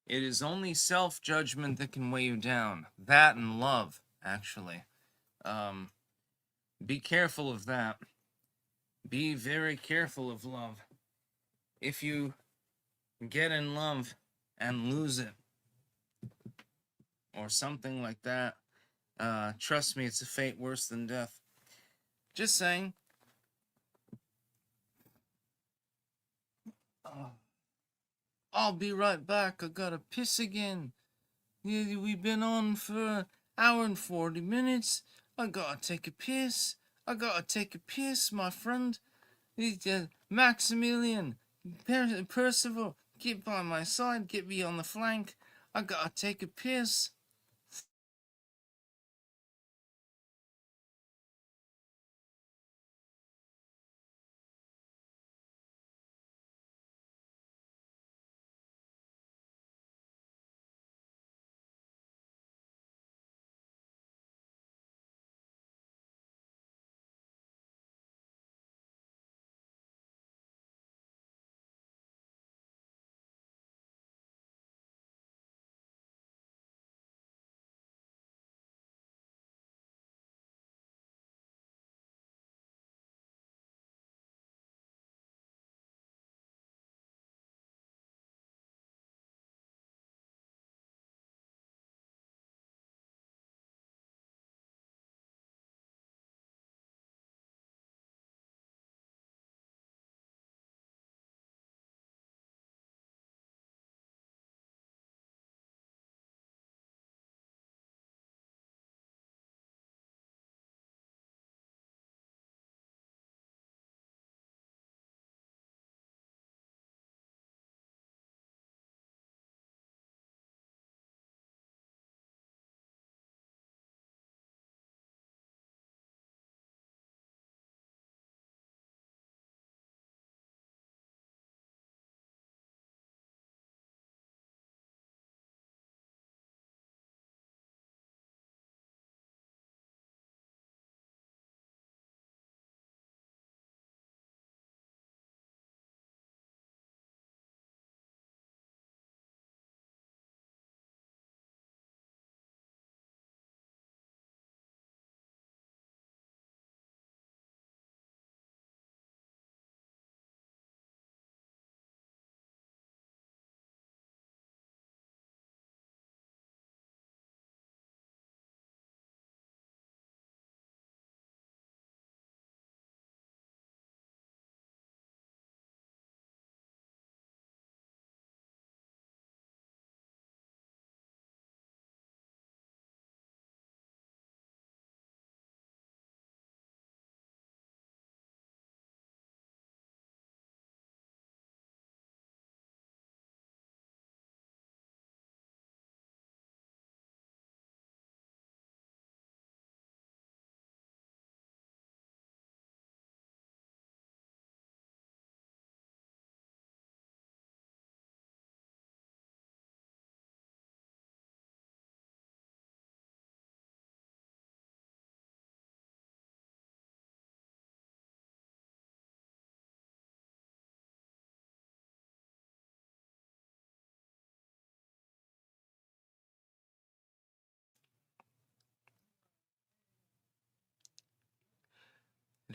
It is only self-judgment that can weigh you down. That and love, actually. Be careful of that. Be very careful of love. If you get in love and lose it, or something like that, trust me, it's a fate worse than death. Just saying. I'll be right back. I gotta piss again. Yeah, we've been on for an hour and 40 minutes. I gotta take a piss. I gotta take a piss, my friend. Maximilian, Percival, get by my side, get me on the flank. I gotta take a piss.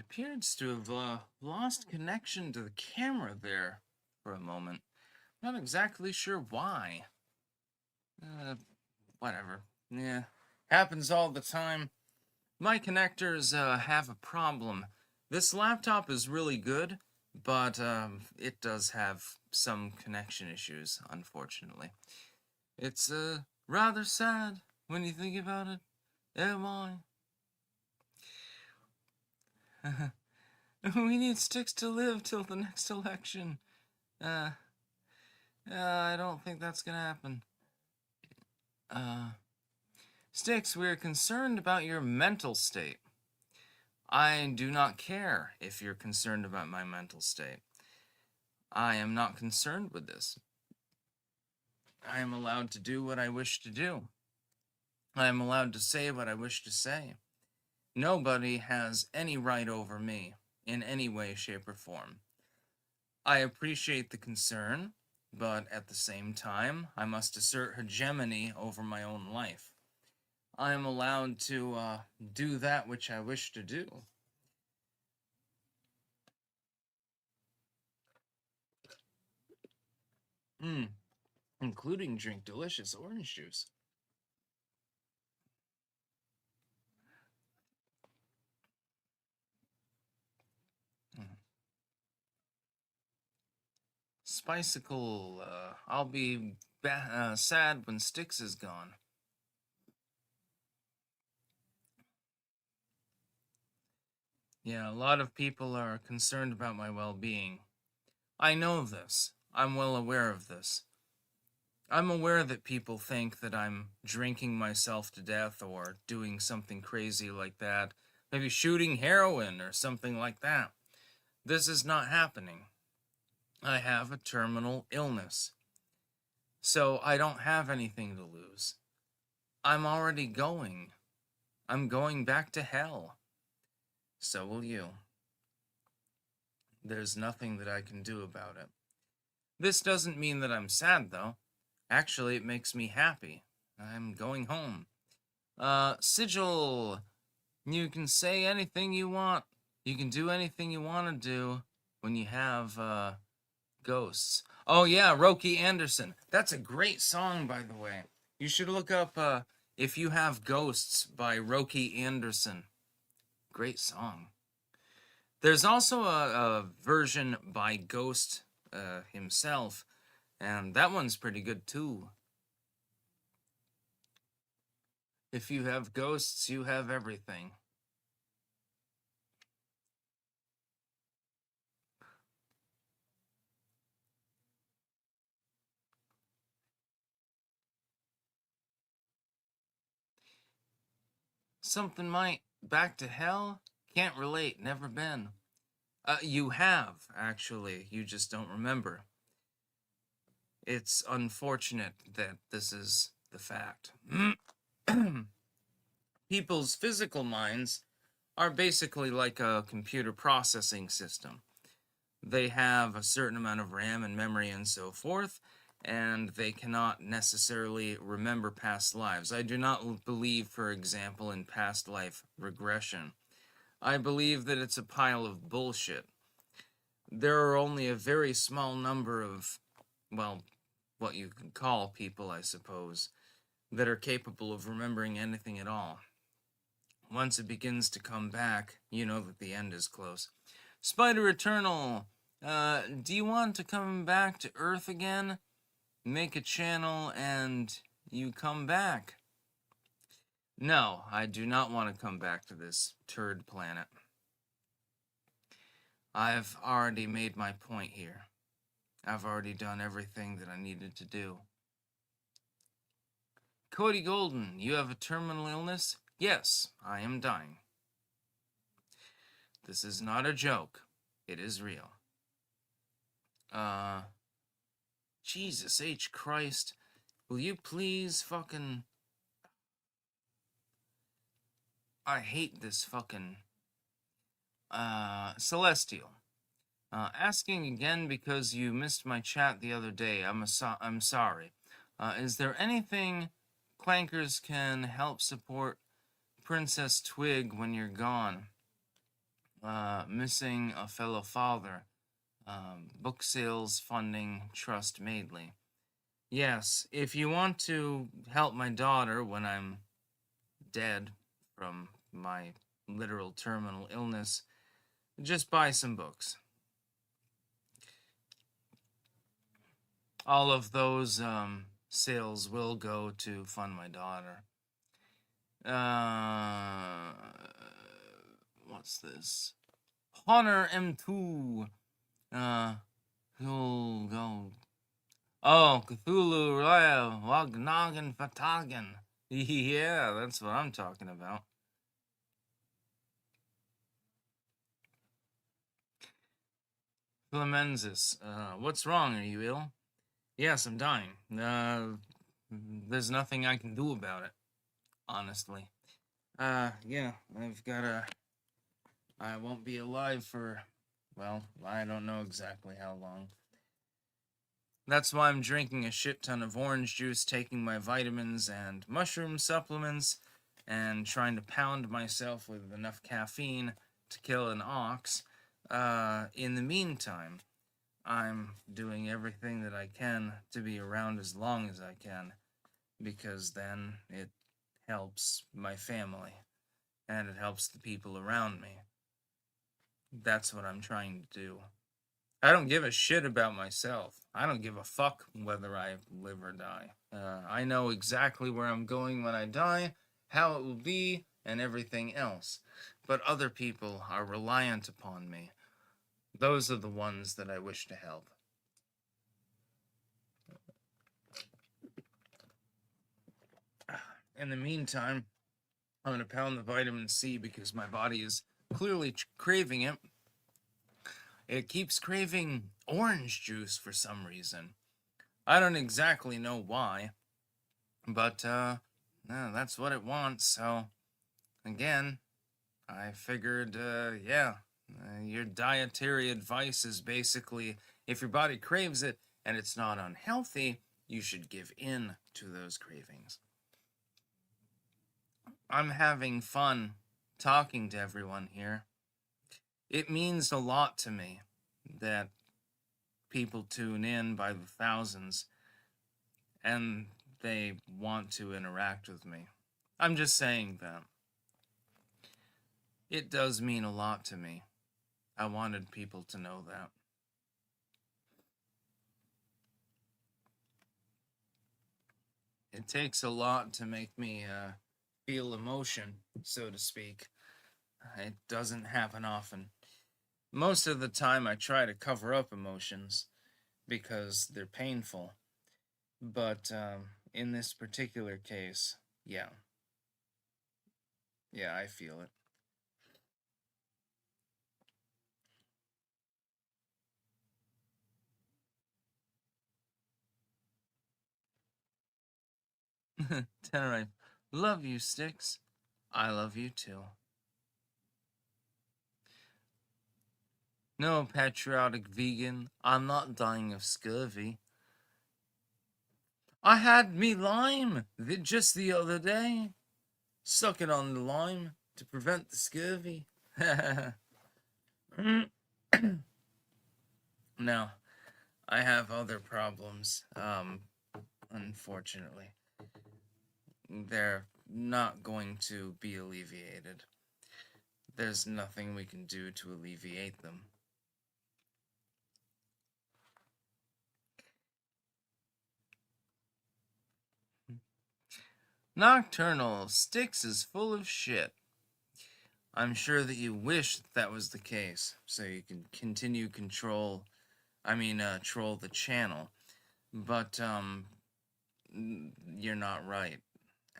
appears to have lost connection to the camera there for a moment. Not exactly sure why. Whatever. Yeah, happens all the time. My connectors have a problem. This laptop is really good, but it does have some connection issues, unfortunately. It's rather sad when you think about it. Am I? We need Sticks to live till the next election. Uh, I don't think that's gonna happen. Sticks, we're concerned about your mental state. I do not care if you're concerned about my mental state. I am not concerned with this. I am allowed to do what I wish to do. I am allowed to say what I wish to say. Nobody has any right over me in any way, shape, or form. I appreciate the concern, but at the same time, I must assert hegemony over my own life. I am allowed to do that which I wish to do. Including drink delicious orange juice. Spicicle, I'll be sad when Sticks is gone. Yeah, a lot of people are concerned about my well-being. I know this. I'm well aware of this. I'm aware that people think that I'm drinking myself to death or doing something crazy like that. Maybe shooting heroin or something like that. This is not happening. I have a terminal illness. So I don't have anything to lose. I'm already going. I'm going back to hell. So will you. There's nothing that I can do about it. This doesn't mean that I'm sad, though. Actually, it makes me happy. I'm going home. Sigil, you can say anything you want. You can do anything you want to do when you have, ghosts. Oh, yeah, Roky Anderson. That's a great song, by the way. You should look up, If You Have Ghosts by Roky Anderson. Great song. There's also a version by Ghost himself, and that one's pretty good too. If you have ghosts, you have everything. Something might back to hell? Can't relate, never been. You have, actually. You just don't remember. It's unfortunate that this is the fact. People's physical minds are basically like a computer processing system. They have a certain amount of RAM and memory and so forth, and they cannot necessarily remember past lives. I do not believe, for example, in past life regression. I believe that it's a pile of bullshit. There are only a very small number of, well, what you could call people, I suppose, that are capable of remembering anything at all. Once it begins to come back, you know that the end is close. Spider Eternal, do you want to come back to Earth again? Make a channel and you come back. No, I do not want to come back to this turd planet. I've already made my point here. I've already done everything that I needed to do. Cody Golden, you have a terminal illness? Yes, I am dying. This is not a joke. It is real. Jesus H. Christ, will you please fucking... I hate this fucking... Celestial. Asking again because you missed my chat the other day. I'm sorry. Is there anything Clankers can help support Princess Twig when you're gone? missing a fellow father. Book sales funding trust Maidley. Yes, if you want to help my daughter when I'm dead from my literal terminal illness, just buy some books. All of those sales will go to fund my daughter. What's this? Honor M2. You'll go. Oh, Cthulhu Raya Wagnagen Fatagen. Yeah, that's what I'm talking about. Clemensis, what's wrong? Are you ill? Yes, I'm dying. There's nothing I can do about it, honestly. Yeah, I won't be alive for, well, I don't know exactly how long. That's why I'm drinking a shit ton of orange juice, taking my vitamins and mushroom supplements, and trying to pound myself with enough caffeine to kill an ox. In the meantime, I'm doing everything that I can to be around as long as I can, because then it helps my family and it helps the people around me. That's what I'm trying to do. I don't give a shit about myself. I don't give a fuck whether I live or die. I know exactly where I'm going when I die, how it will be, and everything else. But other people are reliant upon me. Those are the ones that I wish to help. In the meantime, I'm going to pound the vitamin C because my body is clearly craving it. It keeps craving orange juice for some reason. I don't exactly know why, but no, that's what it wants. So again, I figured, your dietary advice is basically if your body craves it and it's not unhealthy, you should give in to those cravings. I'm having fun talking to everyone here. It means a lot to me that people tune in by the thousands and they want to interact with me. I'm just saying that. It does mean a lot to me. I wanted people to know that. It takes a lot to make me feel emotion, so to speak. It doesn't happen often. Most of the time, I try to cover up emotions because they're painful. But in this particular case, yeah. Yeah, I feel it. Tenerife, love you, Sticks. I love you too. No, patriotic vegan, I'm not dying of scurvy. I had me lime just the other day. Suck it on the lime to prevent the scurvy. No, I have other problems. Unfortunately, they're not going to be alleviated. There's nothing we can do to alleviate them. Nocturnal, Styx is full of shit. I'm sure that you wish that was the case, so you can continue troll the channel. But, you're not right,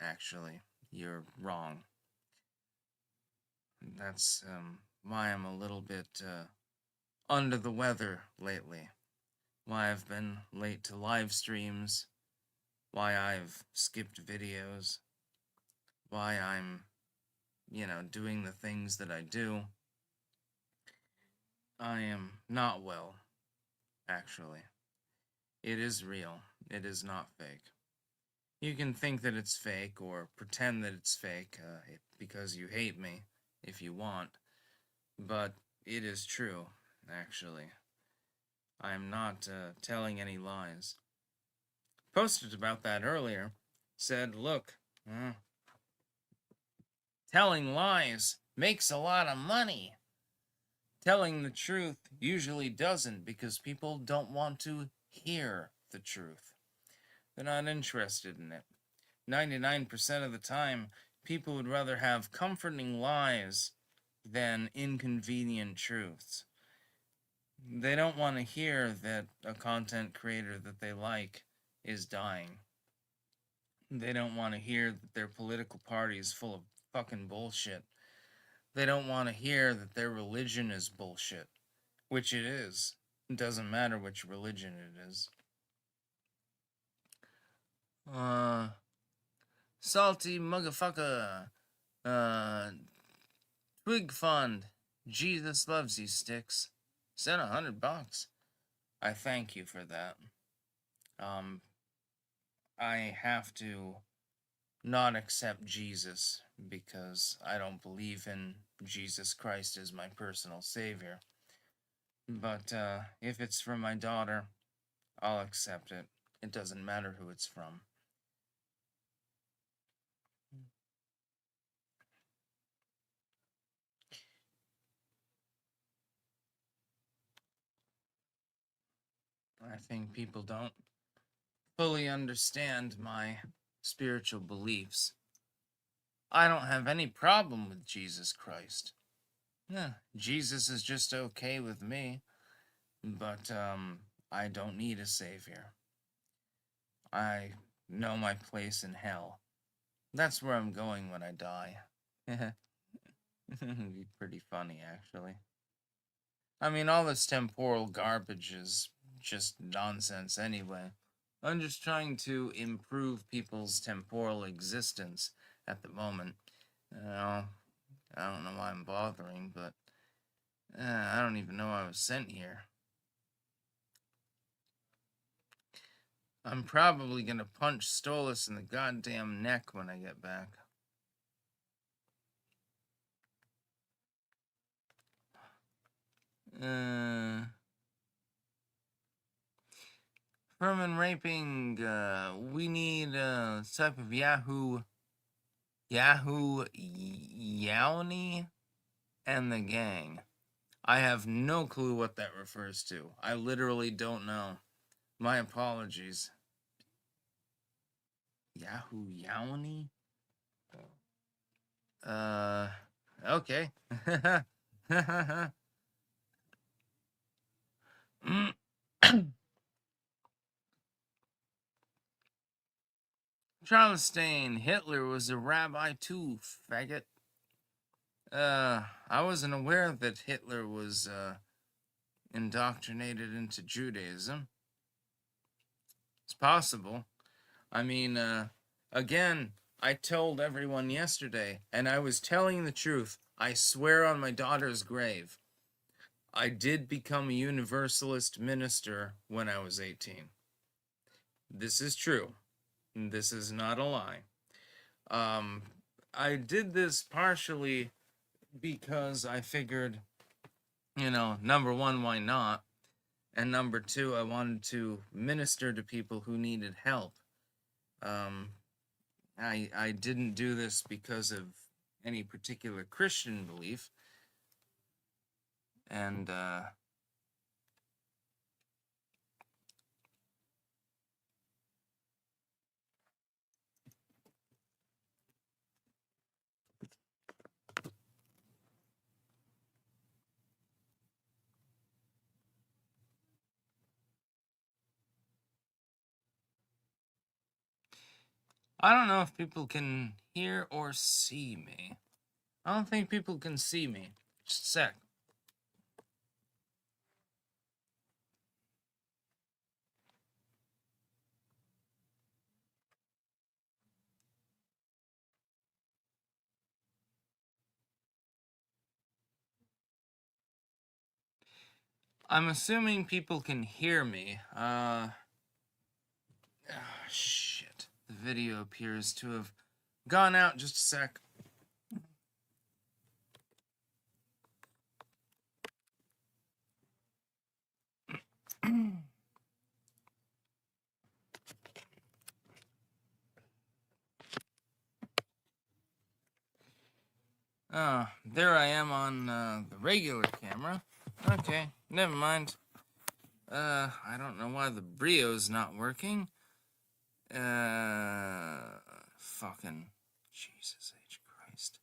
actually. You're wrong. That's, why I'm a little bit, under the weather lately. Why I've been late to live streams. Why I've skipped videos. Why I'm, doing the things that I do. I am not well, actually. It is real. It is not fake. You can think that it's fake or pretend that it's fake because you hate me, if you want. but it is true, actually. I am not telling any lies. Posted about that earlier. Said, look, telling lies makes a lot of money. Telling the truth usually doesn't because people don't want to hear the truth. They're not interested in it. 99% of the time, people would rather have comforting lies than inconvenient truths. They don't want to hear that a content creator that they like is dying. They don't want to hear that their political party is full of fucking bullshit. They don't want to hear that their religion is bullshit, which it is. It doesn't matter which religion it is. Salty motherfucker. Twig Fund. Jesus loves you, Sticks. Sent $100. I thank you for that. I have to not accept Jesus because I don't believe in Jesus Christ as my personal savior. But if it's from my daughter, I'll accept it. It doesn't matter who it's from. I think people don't fully understand my spiritual beliefs. I don't have any problem with Jesus Christ. Yeah, Jesus is just okay with me, but I don't need a savior. I know my place in hell. That's where I'm going when I die. It'd be pretty funny, actually. I mean, all this temporal garbage is just nonsense anyway. I'm just trying to improve people's temporal existence at the moment. I don't know why I'm bothering, but I don't even know I was sent here. I'm probably gonna punch Stolas in the goddamn neck when I get back. Herman raping, we need a type of Yahoo Yowny and the gang. I have no clue what that refers to. I literally don't know. My apologies. Yahoo Yowny? Okay. Charles Stain, Hitler was a rabbi too, faggot. I wasn't aware that Hitler was, indoctrinated into Judaism. It's possible. I mean, again, I told everyone yesterday, and I was telling the truth. I swear on my daughter's grave. I did become a Universalist minister when I was 18. This is true. This is not a lie. I did this partially because I figured, number one, why not? And number two, I wanted to minister to people who needed help. I didn't do this because of any particular Christian belief. And, I don't know if people can hear or see me. I don't think people can see me. Just a sec. I'm assuming people can hear me. Shit. The video appears to have gone out. Just a sec. There I am on the regular camera. Okay, never mind. I don't know why the Brio's not working. Fucking Jesus H. Christ.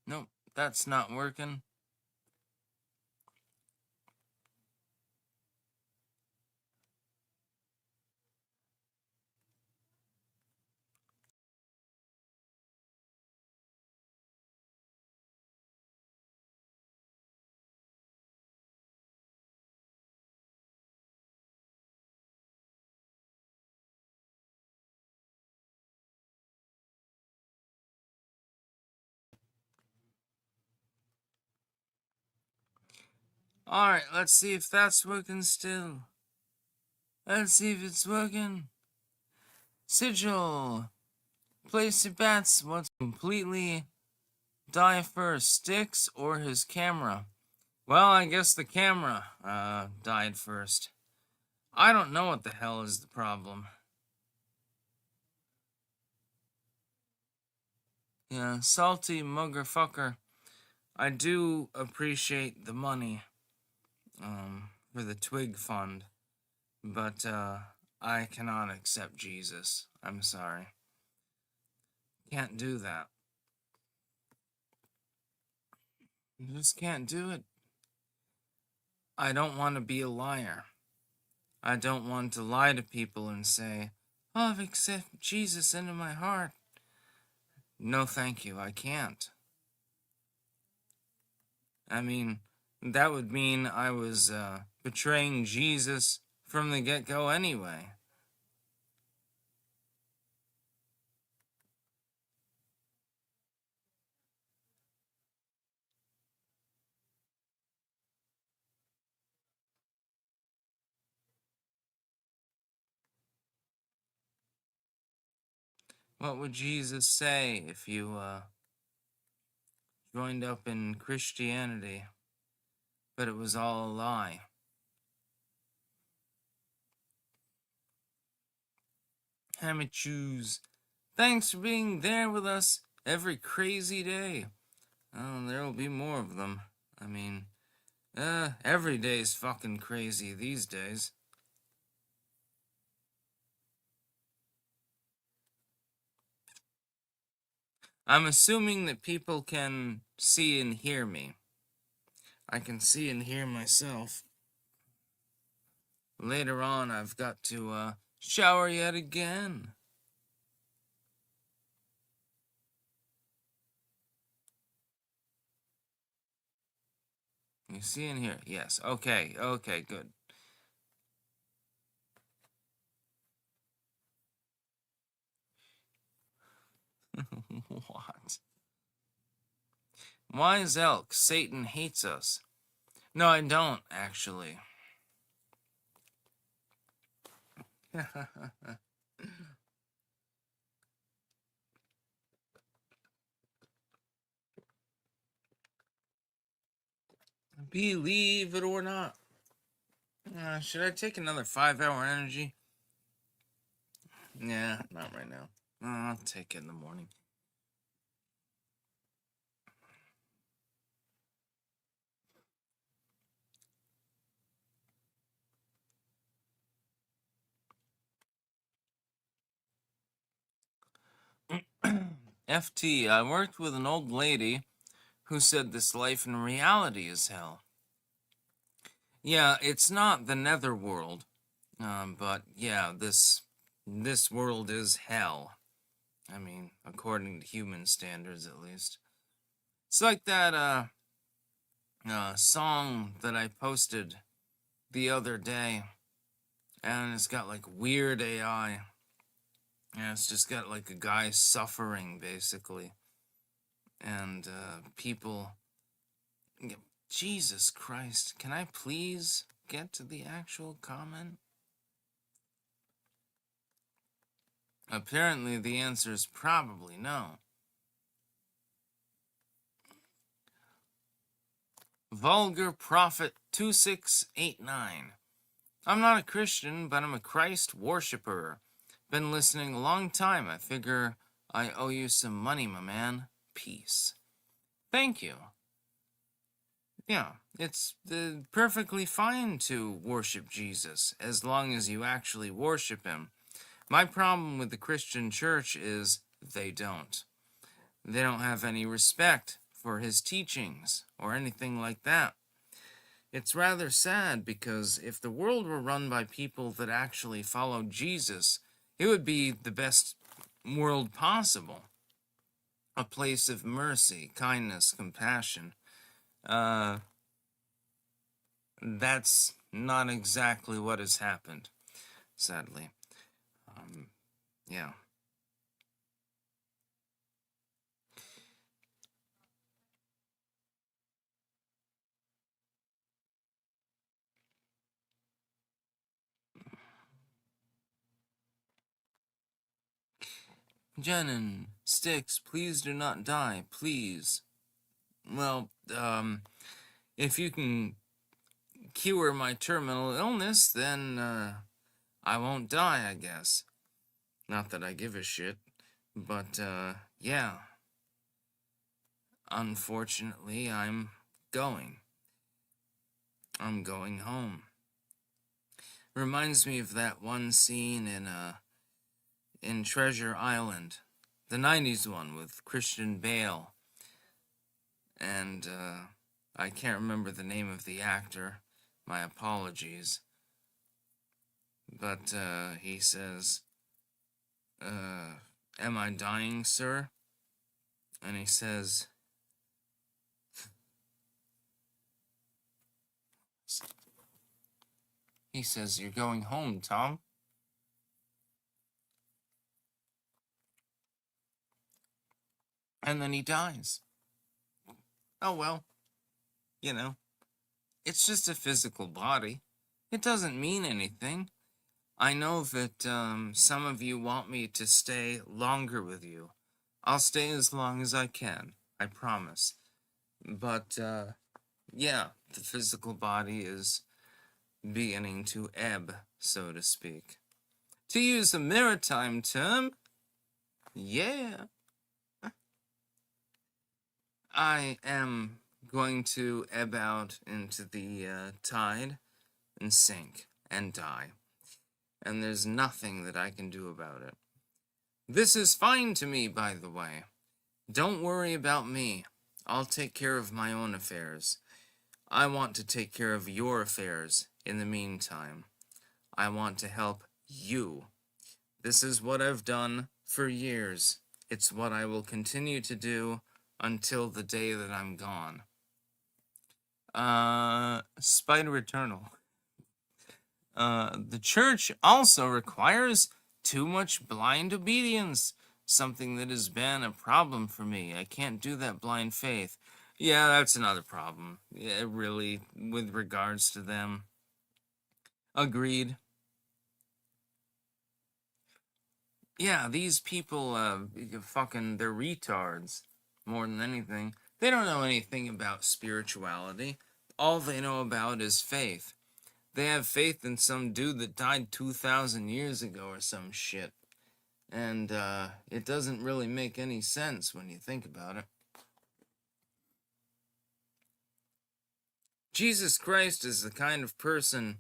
Nope, that's not working. Alright, let's see if that's working still. Let's see if it's working. Sigil. Place your bets. What's completely die first, Sticks or his camera? Well, I guess the camera died first. I don't know what the hell is the problem. Yeah, salty muggerfucker. I do appreciate the money for the Twig Fund, but I cannot accept Jesus. I'm sorry. Can't do that. You just can't do it. I don't want to be a liar. I don't want to lie to people and say, oh, I've accepted Jesus into my heart. No, thank you, I can't. I mean, that would mean I was betraying Jesus from the get-go anyway. What would Jesus say if you joined up in Christianity, but it was all a lie? Amateurs, thanks for being there with us every crazy day. Oh, there'll be more of them. I mean, every day's fucking crazy these days. I'm assuming that people can see and hear me. I can see and hear myself. Later on, I've got to shower yet again. You see and hear? Yes. Okay. Okay, good. What? Wise elk, Satan hates us. No, I don't, actually. Believe it or not. Should I take another 5-hour energy? Yeah, not right now. I'll take it in the morning. FT, I worked with an old lady who said this life in reality is hell. Yeah, it's not the netherworld, but yeah, this world is hell. I mean, according to human standards, at least. It's like that song that I posted the other day, and it's got like weird AI, and it's just got like a guy suffering basically, and people. Jesus Christ! Can I please get to the actual comment? Apparently, the answer is probably no. Vulgar Prophet 2689. I'm not a Christian, but I'm a Christ worshiper. Been listening a long time. I figure I owe you some money, my man. Peace. Thank you. Yeah, it's perfectly fine to worship Jesus as long as you actually worship him. My problem with the Christian church is they don't. They don't have any respect for his teachings or anything like that. It's rather sad because if the world were run by people that actually followed Jesus, it would be the best world possible. A place of mercy, kindness, compassion. That's not exactly what has happened, sadly. Yeah. Jenin, Sticks, please do not die, please. Well, if you can cure my terminal illness, then, I won't die, I guess. Not that I give a shit, but, yeah. Unfortunately, going. I'm going home. Reminds me of that one scene in Treasure Island, the 90s one with Christian Bale, and, I can't remember the name of the actor. My apologies. But, he says, am I dying, sir? And he says, you're going home, Tom. And then he dies. Oh well, you know, it's just a physical body. It doesn't mean anything. I know that some of you want me to stay longer with you. I'll stay as long as I can, I promise. But, yeah, the physical body is beginning to ebb, so to speak. To use a maritime term, yeah, I am going to ebb out into the tide and sink and die. And there's nothing that I can do about it. This is fine to me, by the way. Don't worry about me. I'll take care of my own affairs. I want to take care of your affairs in the meantime. I want to help you. This is what I've done for years. It's what I will continue to do until the day that I'm gone. Spider Eternal. The church also requires too much blind obedience, something that has been a problem for me. I can't do that blind faith. Yeah, that's another problem. Yeah, really, with regards to them. Agreed. Yeah, these people, they're retards, more than anything. They don't know anything about spirituality. All they know about is faith. They have faith in some dude that died 2,000 years ago or some shit. And, it doesn't really make any sense when you think about it. Jesus Christ is the kind of person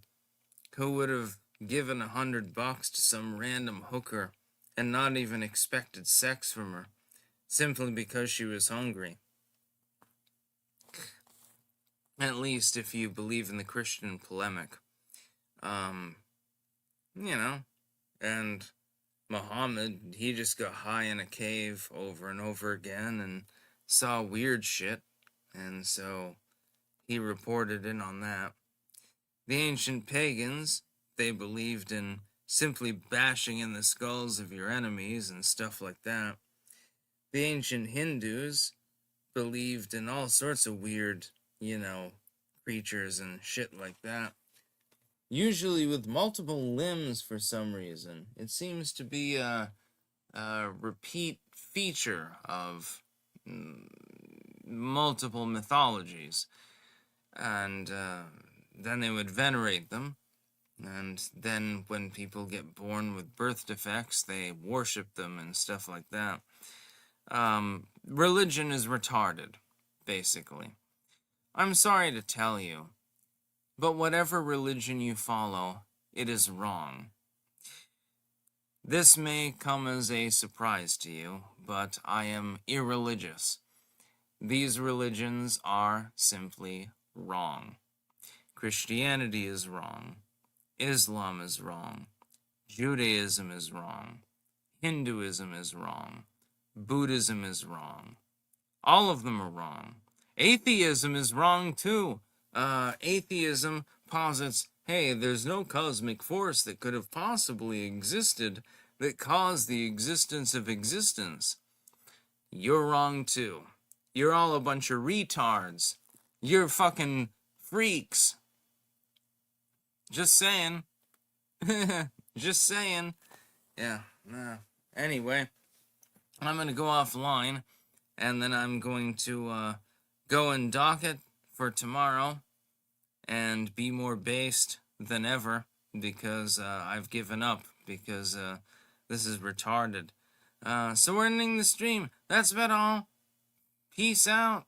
who would have given $100 to some random hooker and not even expected sex from her, simply because she was hungry. At least if you believe in the Christian polemic. You know, and Muhammad, he just got high in a cave over and over again and saw weird shit, and so he reported in on that. The ancient pagans, they believed in simply bashing in the skulls of your enemies and stuff like that. The ancient Hindus believed in all sorts of weird, creatures and shit like that. Usually with multiple limbs for some reason. It seems to be a repeat feature of multiple mythologies. And then they would venerate them. And then when people get born with birth defects, they worship them and stuff like that. Religion is retarded, basically. I'm sorry to tell you, but whatever religion you follow, it is wrong. This may come as a surprise to you, but I am irreligious. These religions are simply wrong. Christianity is wrong. Islam is wrong. Judaism is wrong. Hinduism is wrong. Buddhism is wrong. All of them are wrong. Atheism is wrong too. Atheism posits, hey, there's no cosmic force that could have possibly existed that caused the existence of existence. You're wrong too. You're all a bunch of retards. You're fucking freaks. Just saying. Just saying. Yeah, nah. Anyway, I'm gonna go offline, and then I'm going to go and dock it for tomorrow, and be more based than ever, because I've given up, because this is retarded. So we're ending the stream. That's about all. Peace out.